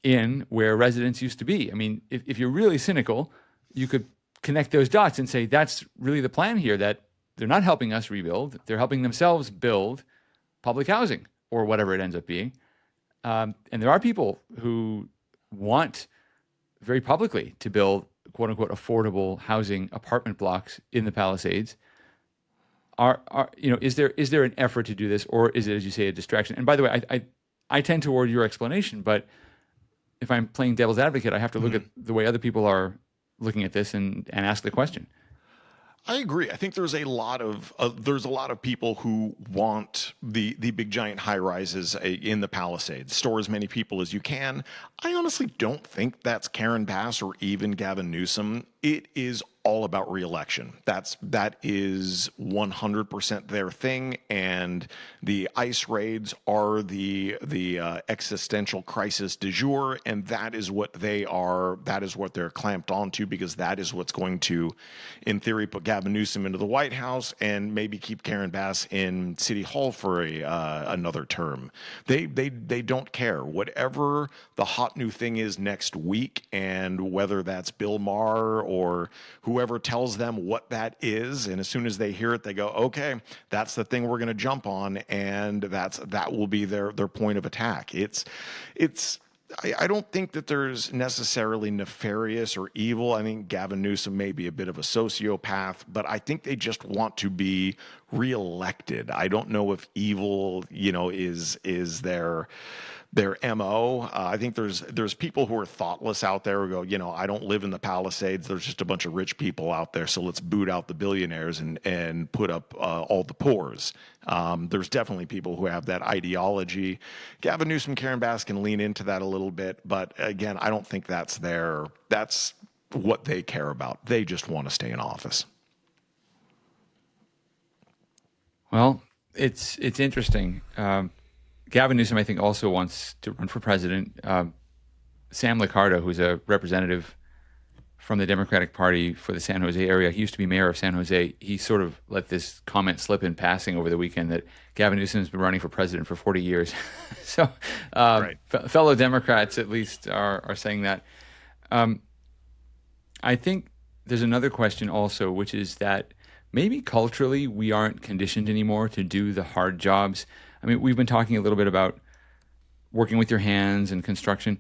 in where residents used to be? I mean, if you're really cynical, you could connect those dots and say that's really the plan here, that they're not helping us rebuild, they're helping themselves build public housing or whatever it ends up being. And there are people who want very publicly to build quote unquote affordable housing apartment blocks in the Palisades. Is there an effort to do this, or is it, as you say, a distraction? And by the way, I tend toward your explanation, but if I'm playing devil's advocate, I have to look at the way other people are looking at this and ask the question. I agree. I think there's a lot of people who want the big giant high rises in the Palisades. Store as many people as you can. I honestly don't think that's Karen Bass or even Gavin Newsom. It is all about re-election. That is 100% their thing, and the ICE raids are the existential crisis du jour, and that is what they are. That is what they're clamped onto, because that is what's going to, in theory, put Gavin Newsom into the White House and maybe keep Karen Bass in City Hall for another term. They don't care. Whatever the hot new thing is next week, and whether that's Bill Maher or whoever tells them what that is, and as soon as they hear it, they go, okay, that's the thing we're going to jump on, and that will be their point of attack. I don't think that there's necessarily nefarious or evil. I think Gavin Newsom may be a bit of a sociopath, but I think they just want to be reelected. I don't know if evil, is their MO. I think there's people who are thoughtless out there who go, I don't live in the Palisades. There's just a bunch of rich people out there, so let's boot out the billionaires and put up all the poors. There's definitely people who have that ideology. Gavin Newsom, Karen Bass can lean into that a little bit, but again, I don't think that's what they care about. They just want to stay in office. Well, it's interesting. Gavin Newsom, I think, also wants to run for president. Sam Liccardo, who's a representative from the Democratic Party for the San Jose area, he used to be mayor of San Jose. He sort of let this comment slip in passing over the weekend that Gavin Newsom has been running for president for 40 years. So right. Fellow Democrats, at least, are saying that. I think there's another question also, which is that maybe culturally we aren't conditioned anymore to do the hard jobs. I mean, we've been talking a little bit about working with your hands and construction.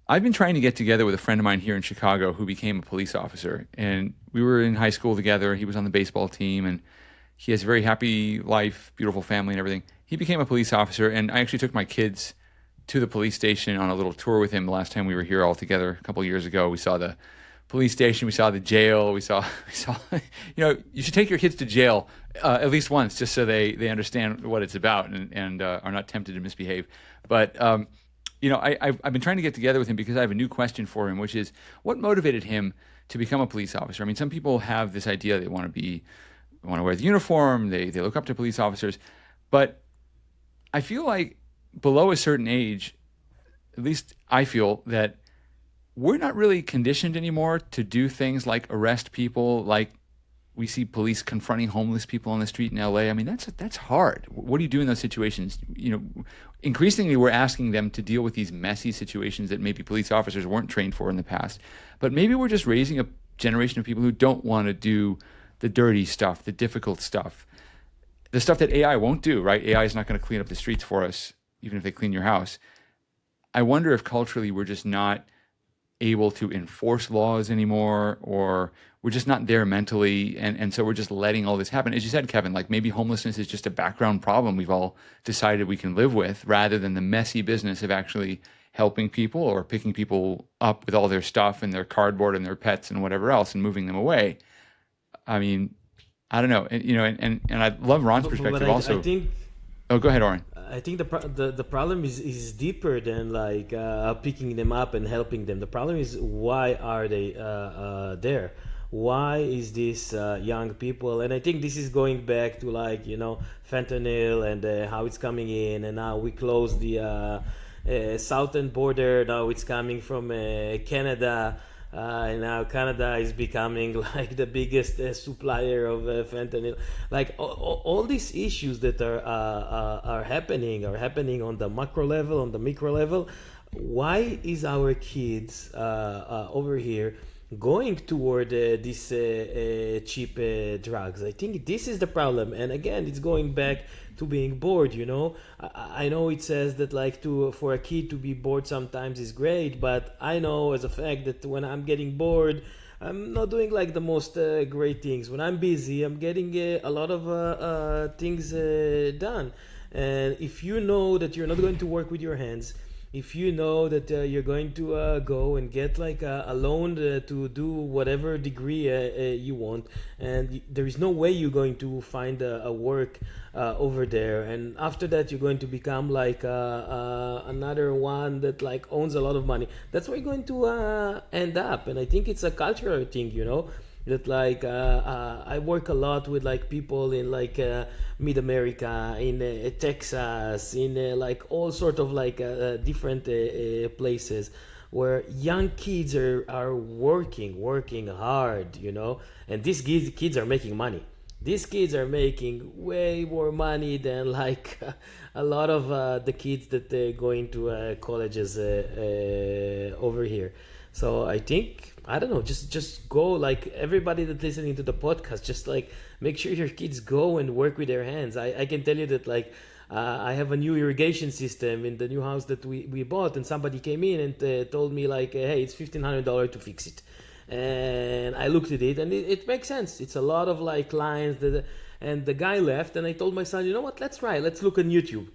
I've been trying to get together with a friend of mine here in Chicago who became a police officer. And we were in high school together. He was on the baseball team, and he has a very happy life, beautiful family and everything. He became a police officer, and I actually took my kids to the police station on a little tour with him the last time we were here all together a couple of years ago. We saw the police station, we saw the jail, we saw you should take your kids to jail at least once, just so they understand what it's about and are not tempted to misbehave. But I've been trying to get together with him because I have a new question for him, which is what motivated him to become a police officer? I mean, some people have this idea they want to wear the uniform, they look up to police officers, but I feel like below a certain age, at least I feel that we're not really conditioned anymore to do things like arrest people, like we see police confronting homeless people on the street in LA. I mean, that's hard. What do you do in those situations? Increasingly we're asking them to deal with these messy situations that maybe police officers weren't trained for in the past. But maybe we're just raising a generation of people who don't want to do the dirty stuff, the difficult stuff, the stuff that AI won't do, right? AI is not going to clean up the streets for us, even if they clean your house. I wonder if culturally we're just not able to enforce laws anymore, or we're just not there mentally, and so we're just letting all this happen. As you said, Kevin, like maybe homelessness is just a background problem we've all decided we can live with, rather than the messy business of actually helping people or picking people up with all their stuff and their cardboard and their pets and whatever else and moving them away. I mean, I don't know, and I love Ron's perspective also. I think. Oh, go ahead, Oren. I think the problem is deeper than like picking them up and helping them. The problem is, why are they there? Why is this young people? And I think this is going back to fentanyl and how it's coming in, and now we close the southern border. Now it's coming from Canada. And now Canada is becoming like the biggest supplier of fentanyl. Like all these issues that are happening on the macro level, on the micro level. Why is our kids over here going toward these cheap drugs. I think this is the problem, and again, it's going back to being bored. I know it says that like to for a kid to be bored sometimes is great, but I know as a fact that when I'm getting bored, I'm not doing like the most great things. When I'm busy, I'm getting a lot of things done. And if you know that you're not going to work with your hands, if you know that you're going to go and get like a loan to do whatever degree you want, and there is no way you're going to find a work over there, and after that you're going to become like another one that like owns a lot of money, that's where you're going to end up. And I think it's a cultural thing, that like I work a lot with like people in like mid America, in Texas, in like all sort of like different places where young kids are working hard, and these kids are making money. These kids are making way more money than like a lot of the kids that go into colleges over here. So I think, I don't know, just go, like everybody that's listening to the podcast, just like make sure your kids go and work with their hands. I can tell you that like I have a new irrigation system in the new house that we bought, and somebody came in and told me like, hey, it's $1,500 to fix it. And I looked at it, and it makes sense. It's a lot of like lines and the guy left, and I told my son, you know what, let's look on YouTube.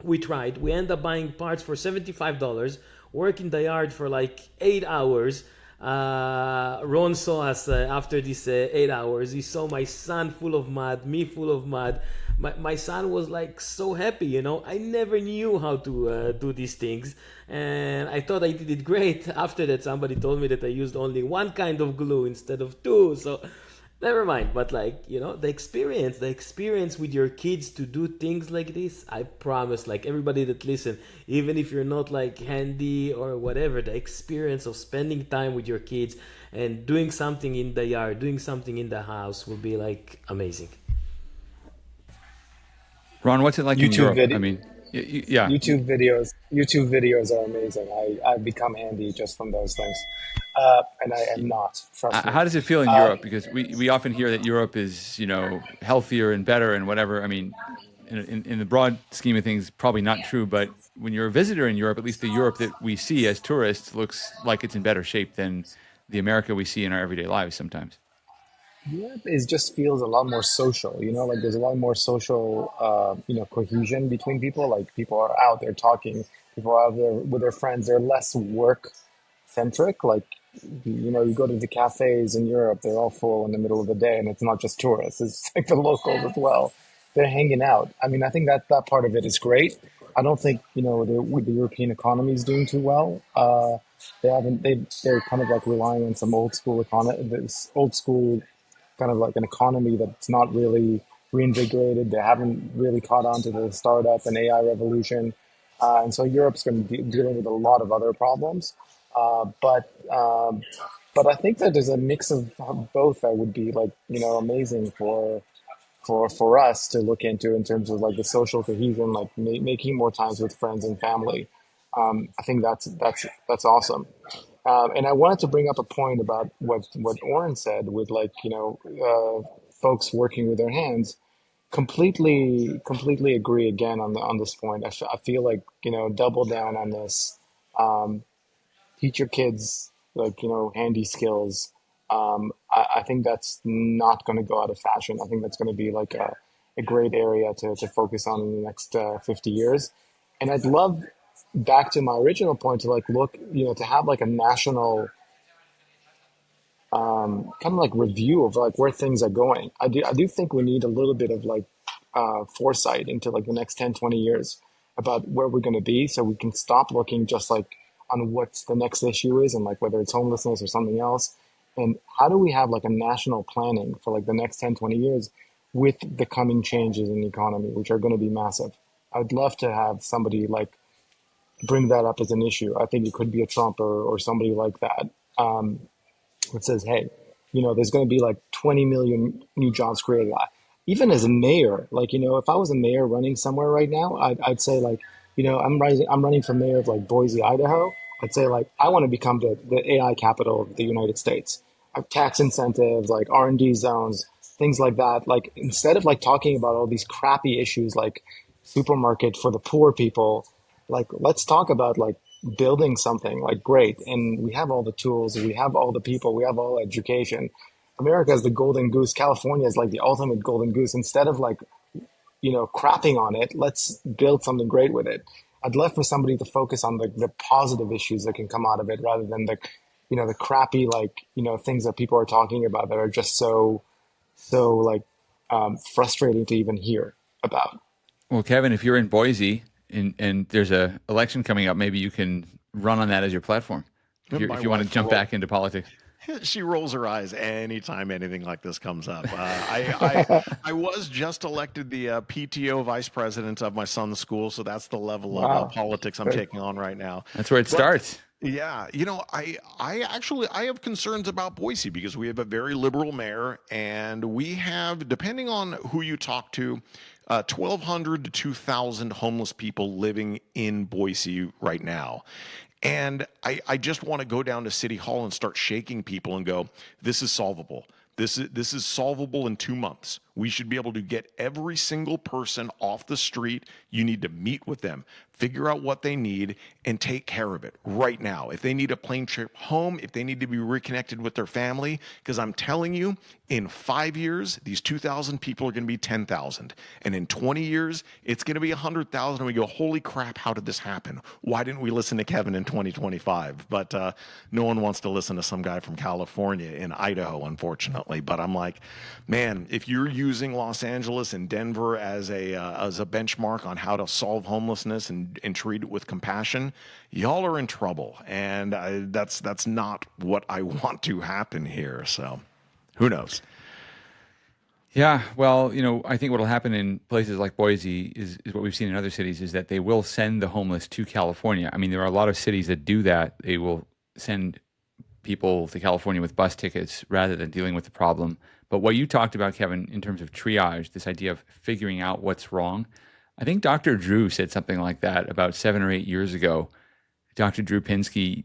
We tried. We end up buying parts for $75, work in the yard for like 8 hours. Ron saw us after these 8 hours. He saw my son full of mud, me full of mud. My son was like so happy, I never knew how to do these things, and I thought I did it great. After that, somebody told me that I used only one kind of glue instead of two, so never mind. But like, the experience with your kids to do things like this, I promise, like everybody that listen, even if you're not like handy or whatever, the experience of spending time with your kids and doing something in the yard, doing something in the house will be like amazing. Ron, what's it like in Europe? I mean, yeah. YouTube videos are amazing. I've become handy just from those things. And I am not. Trust me. How does it feel in Europe? Because we often hear that Europe is, healthier and better and whatever. I mean, in the broad scheme of things, probably not true. But when you're a visitor in Europe, at least the Europe that we see as tourists looks like it's in better shape than the America we see in our everyday lives sometimes. Europe just feels a lot more social, like there's a lot more social, cohesion between people. Like people are out there talking, people are out there with their friends. They're less work centric. Like, you go to the cafes in Europe, they're all full in the middle of the day, and it's not just tourists, it's like the locals as well. They're hanging out. I mean, I think that part of it is great. I don't think, the European economy is doing too well. They're kind of like relying on some old school kind of like an economy that's not really reinvigorated. They haven't really caught on to the startup and AI revolution. And so Europe's going to be dealing with a lot of other problems. But I think that there's a mix of both that would be like, amazing for us to look into in terms of like the social cohesion, like making more times with friends and family. I think that's awesome. And I wanted to bring up a point about what Oren said with like, folks working with their hands. Completely agree again on this point. I feel like, double down on this. Teach your kids like, handy skills. I think that's not going to go out of fashion. I think that's going to be like a great area to focus on in the next 50 years. And I'd love, back to my original point, to like look, to have like a national kind of like review of like where things are going. I do think we need a little bit of like foresight into like the next 10, 20 years about where we're going to be, so we can stop looking just like on what the next issue is and like whether it's homelessness or something else. And how do we have like a national planning for like the next 10, 20 years with the coming changes in the economy, which are going to be massive? I'd love to have somebody like bring that up as an issue. I think it could be a Trump or somebody like that, that says, hey, there's going to be like 20 million new jobs created. Even as a mayor, like, if I was a mayor running somewhere right now, I'd say like, I'm running for mayor of like Boise, Idaho. I'd say like I want to become the AI capital of the United States. Tax incentives, like R&D zones, things like that. Like instead of like talking about all these crappy issues like supermarket for the poor people, like let's talk about like building something like great. And we have all the tools, we have all the people, we have all education. America is the golden goose. California is like the ultimate golden goose. Instead of like, crapping on it, let's build something great with it. I'd love for somebody to focus on the positive issues that can come out of it rather than the crappy, like, things that people are talking about that are just so like frustrating to even hear about. Well, Kevin, if you're in Boise and there's a election coming up, maybe you can run on that as your platform. If you want to jump back into politics. She rolls her eyes anytime anything like this comes up. I was just elected the PTO vice president of my son's school, so that's the level of politics I'm taking on right now. That's where it starts. Yeah, I have concerns about Boise because we have a very liberal mayor, and we have, depending on who you talk to, 1,200 to 2,000 homeless people living in Boise right now. And I just want to go down to City Hall and start shaking people and go, this is solvable. This is solvable in 2 months. We should be able to get every single person off the street. You need to meet with them, figure out what they need, and take care of it right now. If they need a plane trip home, if they need to be reconnected with their family, because I'm telling you, in 5 years, these 2,000 people are going to be 10,000. And in 20 years, it's going to be 100,000. And we go, holy crap, how did this happen? Why didn't we listen to Kevin in 2025? But no one wants to listen to some guy from California in Idaho, unfortunately. But I'm like, man, if you're using Los Angeles and Denver as a benchmark on how to solve homelessness and treat it with compassion, y'all are in trouble. And that's not what I want to happen here. So who knows? Yeah, well, I think what will happen in places like Boise is what we've seen in other cities is that they will send the homeless to California. I mean, there are a lot of cities that do that. They will send people to California with bus tickets rather than dealing with the problem. But what you talked about, Kevin, in terms of triage, this idea of figuring out what's wrong, I think Dr. Drew said something like that about 7 or 8 years ago. Dr. Drew Pinsky,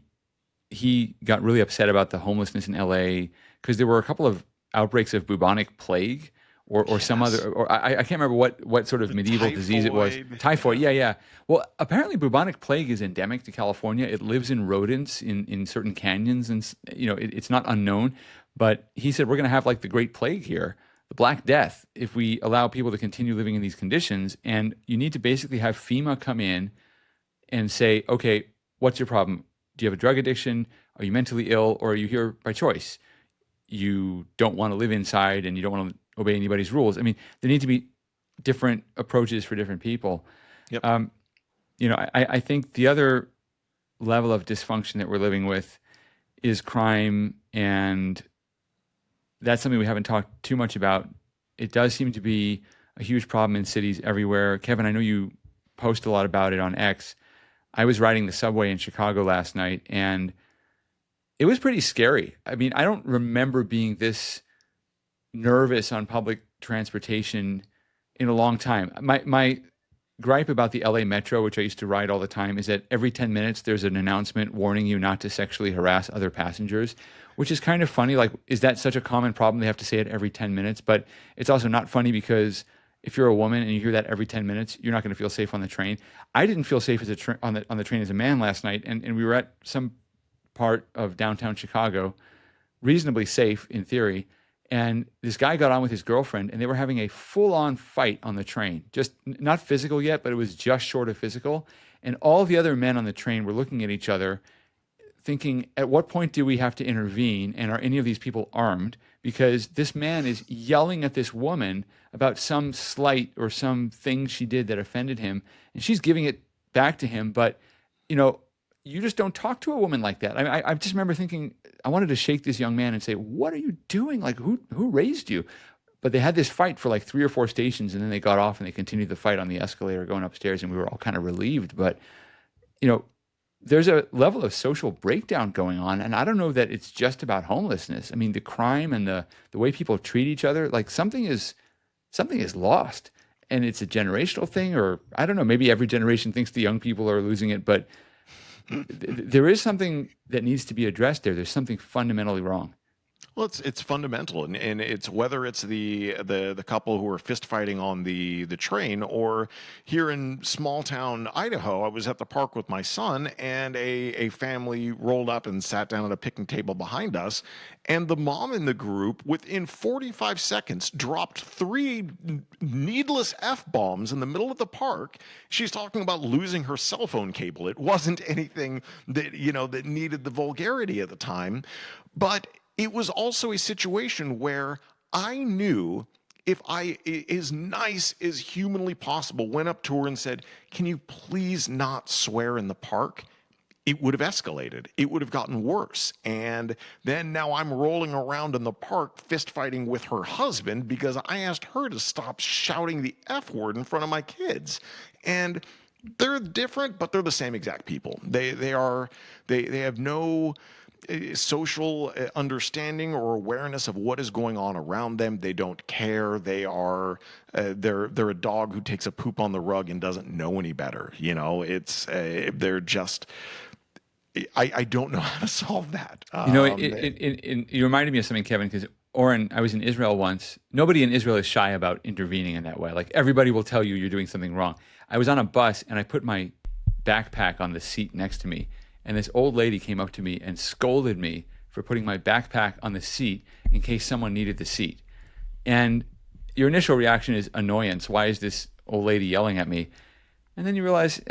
he got really upset about the homelessness in LA because there were a couple of outbreaks of bubonic plague or some other, or I can't remember what sort of medieval disease it was. Typhoid, yeah. Well, apparently bubonic plague is endemic to California. It lives in rodents in certain canyons, and it's not unknown. But he said we're going to have like the Great Plague here, the Black Death, if we allow people to continue living in these conditions. And you need to basically have FEMA come in and say, okay, what's your problem? Do you have a drug addiction? Are you mentally ill? Or are you here by choice? You don't want to live inside and you don't want to obey anybody's rules. I mean, there need to be different approaches for different people. Yep. I think the other level of dysfunction that we're living with is crime, and that's something we haven't talked too much about. It does seem to be a huge problem in cities everywhere. Kevin, I know you post a lot about it on X. I was riding the subway in Chicago last night, and it was pretty scary. I mean, I don't remember being this nervous on public transportation in a long time. My gripe about the LA Metro, which I used to ride all the time, is that every 10 minutes there's an announcement warning you not to sexually harass other passengers, which is kind of funny. Like, is that such a common problem? They have to say it every 10 minutes, but it's also not funny because if you're a woman and you hear that every 10 minutes, you're not going to feel safe on the train. I didn't feel safe on the train as a man last night, and we were at some part of downtown Chicago, reasonably safe in theory, and this guy got on with his girlfriend, and they were having a full-on fight on the train. Just not physical yet, but it was just short of physical. And all the other men on the train were looking at each other, thinking, at what point do we have to intervene? And are any of these people armed? Because this man is yelling at this woman about some slight or some thing she did that offended him, and she's giving it back to him. But, you just don't talk to a woman like that. I just remember thinking, I wanted to shake this young man and say, what are you doing? Like, who raised you? But they had this fight for like 3 or 4 stations, and then they got off and they continued the fight on the escalator going upstairs, and we were all kind of relieved. But, there's a level of social breakdown going on, and I don't know that it's just about homelessness. I mean, the crime and the way people treat each other, like something is lost. And it's a generational thing, or I don't know, maybe every generation thinks the young people are losing it, but there is something that needs to be addressed there. There's something fundamentally wrong. Well, it's fundamental, and it's whether it's the couple who are fist fighting on the train, or here in small town Idaho, I was at the park with my son, and a family rolled up and sat down at a picnic table behind us, and the mom in the group, within 45 seconds, dropped 3 needless f-bombs in the middle of the park. She's talking about losing her cell phone cable. It wasn't anything that that needed the vulgarity at the time, but it was also a situation where I knew if I, as nice as humanly possible, went up to her and said, "Can you please not swear in the park?" it would have escalated. It would have gotten worse. And then now I'm rolling around in the park fist fighting with her husband because I asked her to stop shouting the F word in front of my kids. And they're different, but they're the same exact people. They have no social understanding or awareness of what is going on around them. They don't care. They're a dog who takes a poop on the rug and doesn't know any better. They're just. I don't know how to solve that. You reminded me of something, Kevin, because Oren, I was in Israel once. Nobody in Israel is shy about intervening in that way. Like, everybody will tell you you're doing something wrong. I was on a bus and I put my backpack on the seat next to me. And this old lady came up to me and scolded me for putting my backpack on the seat in case someone needed the seat. And your initial reaction is annoyance. Why is this old lady yelling at me? And then you realize,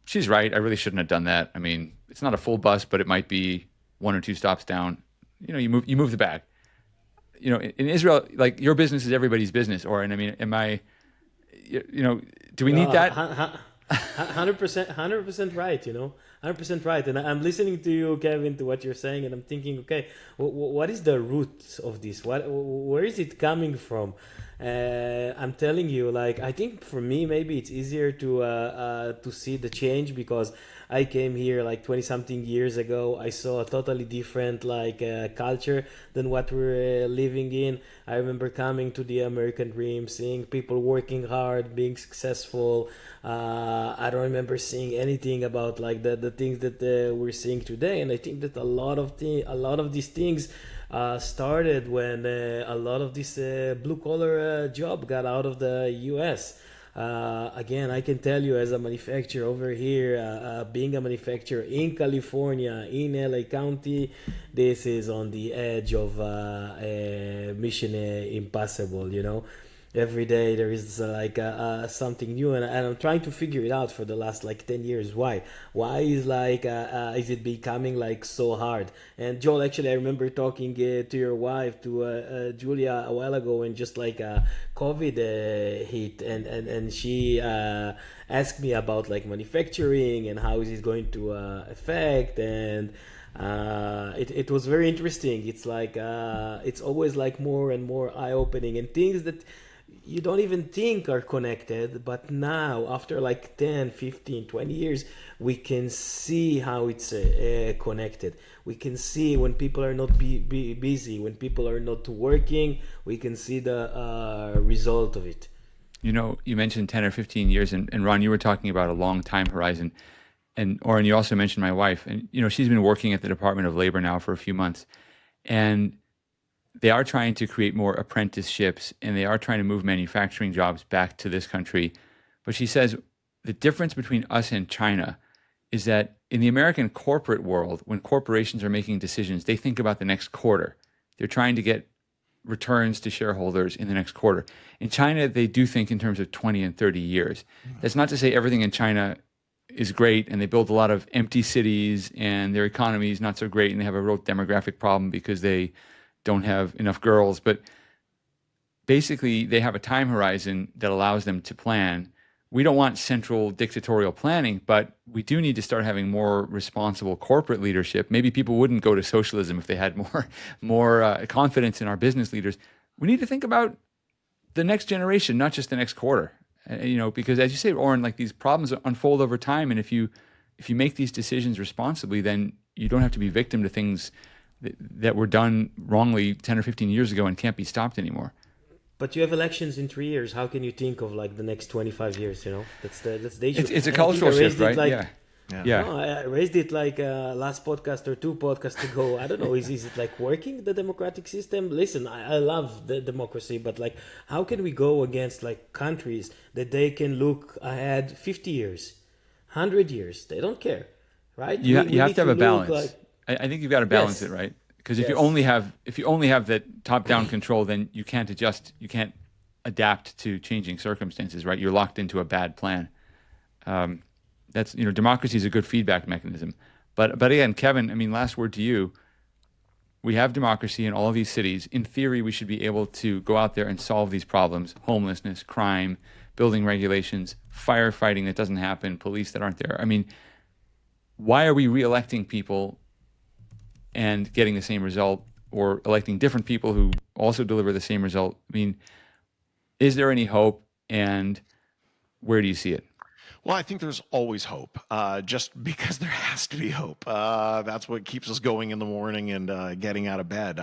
she's right. I really shouldn't have done that. I mean, it's not a full bus, but it might be 1 or 2 stops down. You move the bag. In Israel, like, your business is everybody's business. Or, and I mean, do we need that? 100% right, 100% right. And I'm listening to you, Kevin, to what you're saying, and I'm thinking, okay, what is the root of this? Where is it coming from? I'm telling you, like, I think for me, maybe it's easier to see the change because I came here like 20 something years ago. I saw a totally different culture than what we're living in. I remember coming to the American dream, seeing people working hard, being successful. I don't remember seeing anything about like the things that we're seeing today. And I think that a lot of these things started when a lot of this blue collar job got out of the US. Again, I can tell you as a manufacturer over here, being a manufacturer in California, in LA County, this is on the edge of mission impossible, Every day there is something new, and I'm trying to figure it out for the last 10 years. Why is is it becoming so hard? And Joel, actually, I remember talking to your wife, to Julia, a while ago, and just COVID hit, and she asked me about manufacturing and how is it going to affect, and it was very interesting. It's it's always more and more eye-opening, and things that you don't even think are connected, but now after 10, 15, 20 years, we can see how it's connected. We can see when people are not busy, when people are not working, we can see the result of it. You mentioned 10 or 15 years, and Ron, you were talking about a long time horizon. And Oren, you also mentioned my wife, and she's been working at the Department of Labor now for a few months, and they are trying to create more apprenticeships, and they are trying to move manufacturing jobs back to this country. But she says the difference between us and China is that in the American corporate world, when corporations are making decisions, they think about the next quarter. They're trying to get returns to shareholders in the next quarter. In China, they do think in terms of 20 and 30 years. That's not to say everything in China is great, and they build a lot of empty cities, and their economy is not so great, and they have a real demographic problem because they don't have enough girls. But basically, they have a time horizon that allows them to plan. We don't want central dictatorial planning, but we do need to start having more responsible corporate leadership. Maybe people wouldn't go to socialism if they had more confidence in our business leaders. We need to think about the next generation, not just the next quarter. Because as you say, Oren, these problems unfold over time, and if you make these decisions responsibly, then you don't have to be victim to things that were done wrongly 10 or 15 years ago and can't be stopped anymore. But you have elections in 3 years. How can you think of the next 25 years? That's the issue. It's a cultural shift, right? Yeah. No, I raised it like last podcast or two podcasts ago. I don't know. Is it like working, the democratic system? Listen, I love the democracy, but like, how can we go against like countries that they can look ahead 50 years, 100 years? They don't care, right? You We have need to have to a look balance. like, I think you've got to balance it, yes, right? Because yes, if you only have that top down control, then you can't adjust, you can't adapt to changing circumstances, right? You're locked into a bad plan. That's, democracy is a good feedback mechanism. But again, Kevin, I mean, last word to you. We have democracy in all of these cities. In theory, we should be able to go out there and solve these problems: homelessness, crime, building regulations, firefighting that doesn't happen, police that aren't there. I mean, why are we re-electing people and getting the same result, or electing different people who also deliver the same result? I mean, is there any hope, and where do you see it? Well, I think there's always hope, just because there has to be hope. That's what keeps us going in the morning and getting out of bed.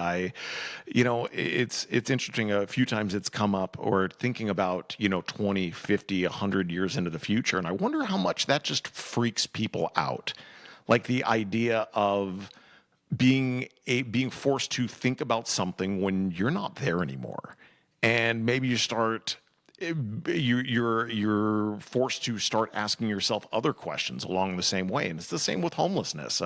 It's interesting. A few times it's come up, or thinking about, 20, 50, 100 years into the future. And I wonder how much that just freaks people out. Like the idea of being forced to think about something when you're not there anymore. And maybe you're forced to start asking yourself other questions along the same way. And it's the same with homelessness.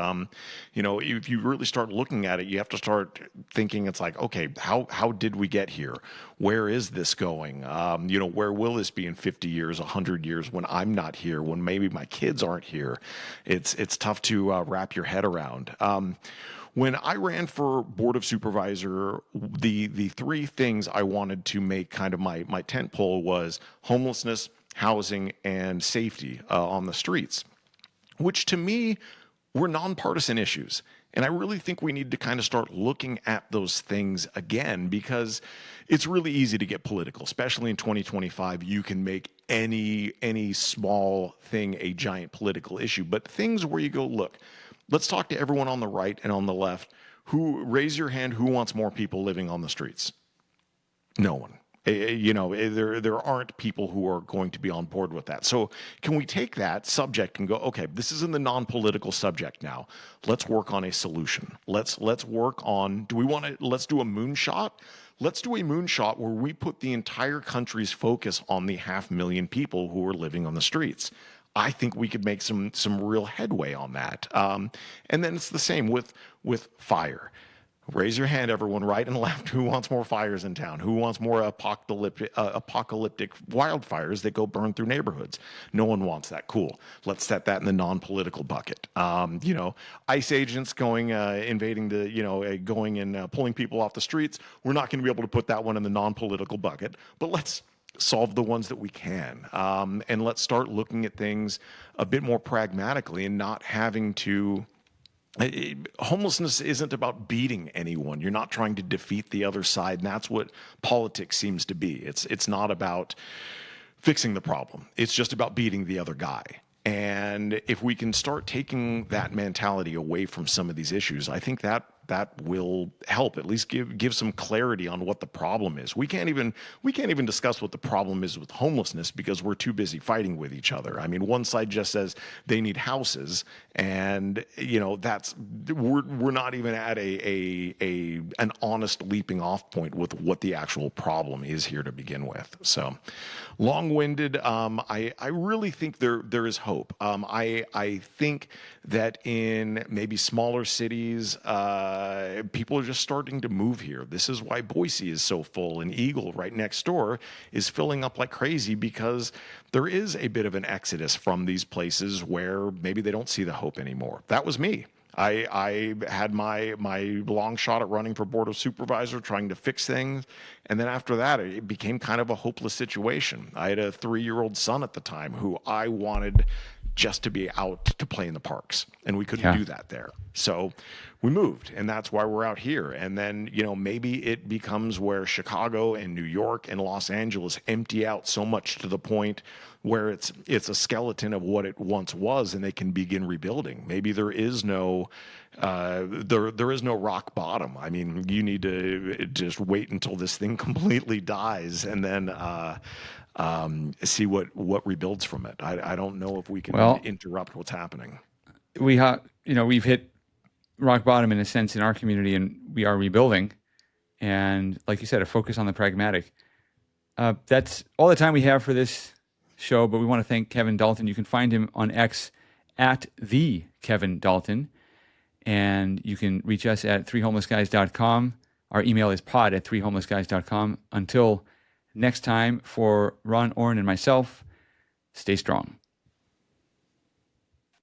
If you really start looking at it, you have to start thinking, it's like, okay, how did we get here? Where is this going? Where will this be in 50 years, 100 years, when I'm not here, when maybe my kids aren't here? It's tough to wrap your head around. When I ran for board of supervisor, the three things I wanted to make kind of my tent pole was homelessness, housing, and safety on the streets, which to me were nonpartisan issues. And I really think we need to kind of start looking at those things again, because it's really easy to get political, especially in 2025. You can make any small thing a giant political issue, but things where you go, look, let's talk to everyone on the right and on the left. Raise your hand, who wants more people living on the streets? No one. There aren't people who are going to be on board with that. So can we take that subject and go, okay, this is in the non-political subject now. Let's work on a solution. Let's work on, let's do a moonshot. Let's do a moonshot where we put the entire country's focus on the 500,000 people who are living on the streets. I think we could make some real headway on that. And then it's the same with fire. Raise your hand, everyone, right and left. Who wants more fires in town? Who wants more apocalyptic wildfires that go burn through neighborhoods? No one wants that. Cool. Let's set that in the non-political bucket. ICE agents going, invading going and pulling people off the streets. We're not going to be able to put that one in the non-political bucket, but let's solve the ones that we can. And let's start looking at things a bit more pragmatically and not having to. Homelessness isn't about beating anyone. You're not trying to defeat the other side, and that's what politics seems to be. It's not about fixing the problem. It's just about beating the other guy. And if we can start taking that mentality away from some of these issues, I think that will help at least give some clarity on what the problem is. We can't even discuss what the problem is with homelessness because we're too busy fighting with each other. I mean, one side just says they need houses, and we're not even at an honest leaping off point with what the actual problem is here to begin with. So, long-winded. I really think there is hope. I think that in maybe smaller cities, people are just starting to move here. This is why Boise is so full, and Eagle right next door is filling up like crazy, because there is a bit of an exodus from these places where maybe they don't see the hope anymore. That was me. I had my long shot at running for board of supervisor, trying to fix things. And then after that, it became kind of a hopeless situation. I had a 3-year-old son at the time who I wanted just to be out to play in the parks, and we couldn't do that there. So we moved, and that's why we're out here. And then, maybe it becomes where Chicago and New York and Los Angeles empty out so much to the point where it's a skeleton of what it once was, and they can begin rebuilding. Maybe there is no there is no rock bottom. I mean, you need to just wait until this thing completely dies, and then see what rebuilds from it. I don't know if we can interrupt what's happening. we've hit rock bottom in a sense in our community, and we are rebuilding. And like you said, a focus on the pragmatic. That's all the time we have for this show, but we want to thank Kevin Dalton. You can find him on X at the Kevin Dalton, and you can reach us at 3homelessguys.com. Our email is pod@3homelessguys.com. Until next time, for Ron, Oren, and myself, stay strong.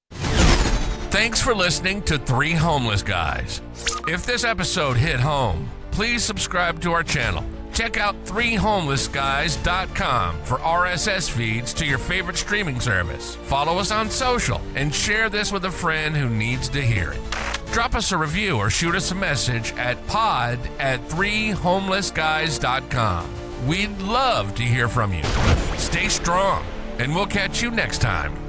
Thanks for listening to Three Homeless Guys. If this episode hit home, please subscribe to our channel. Check out 3homelessguys.com for RSS feeds to your favorite streaming service. Follow us on social and share this with a friend who needs to hear it. Drop us a review or shoot us a message at pod@3homelessguys.com. We'd love to hear from you. Stay strong, and we'll catch you next time.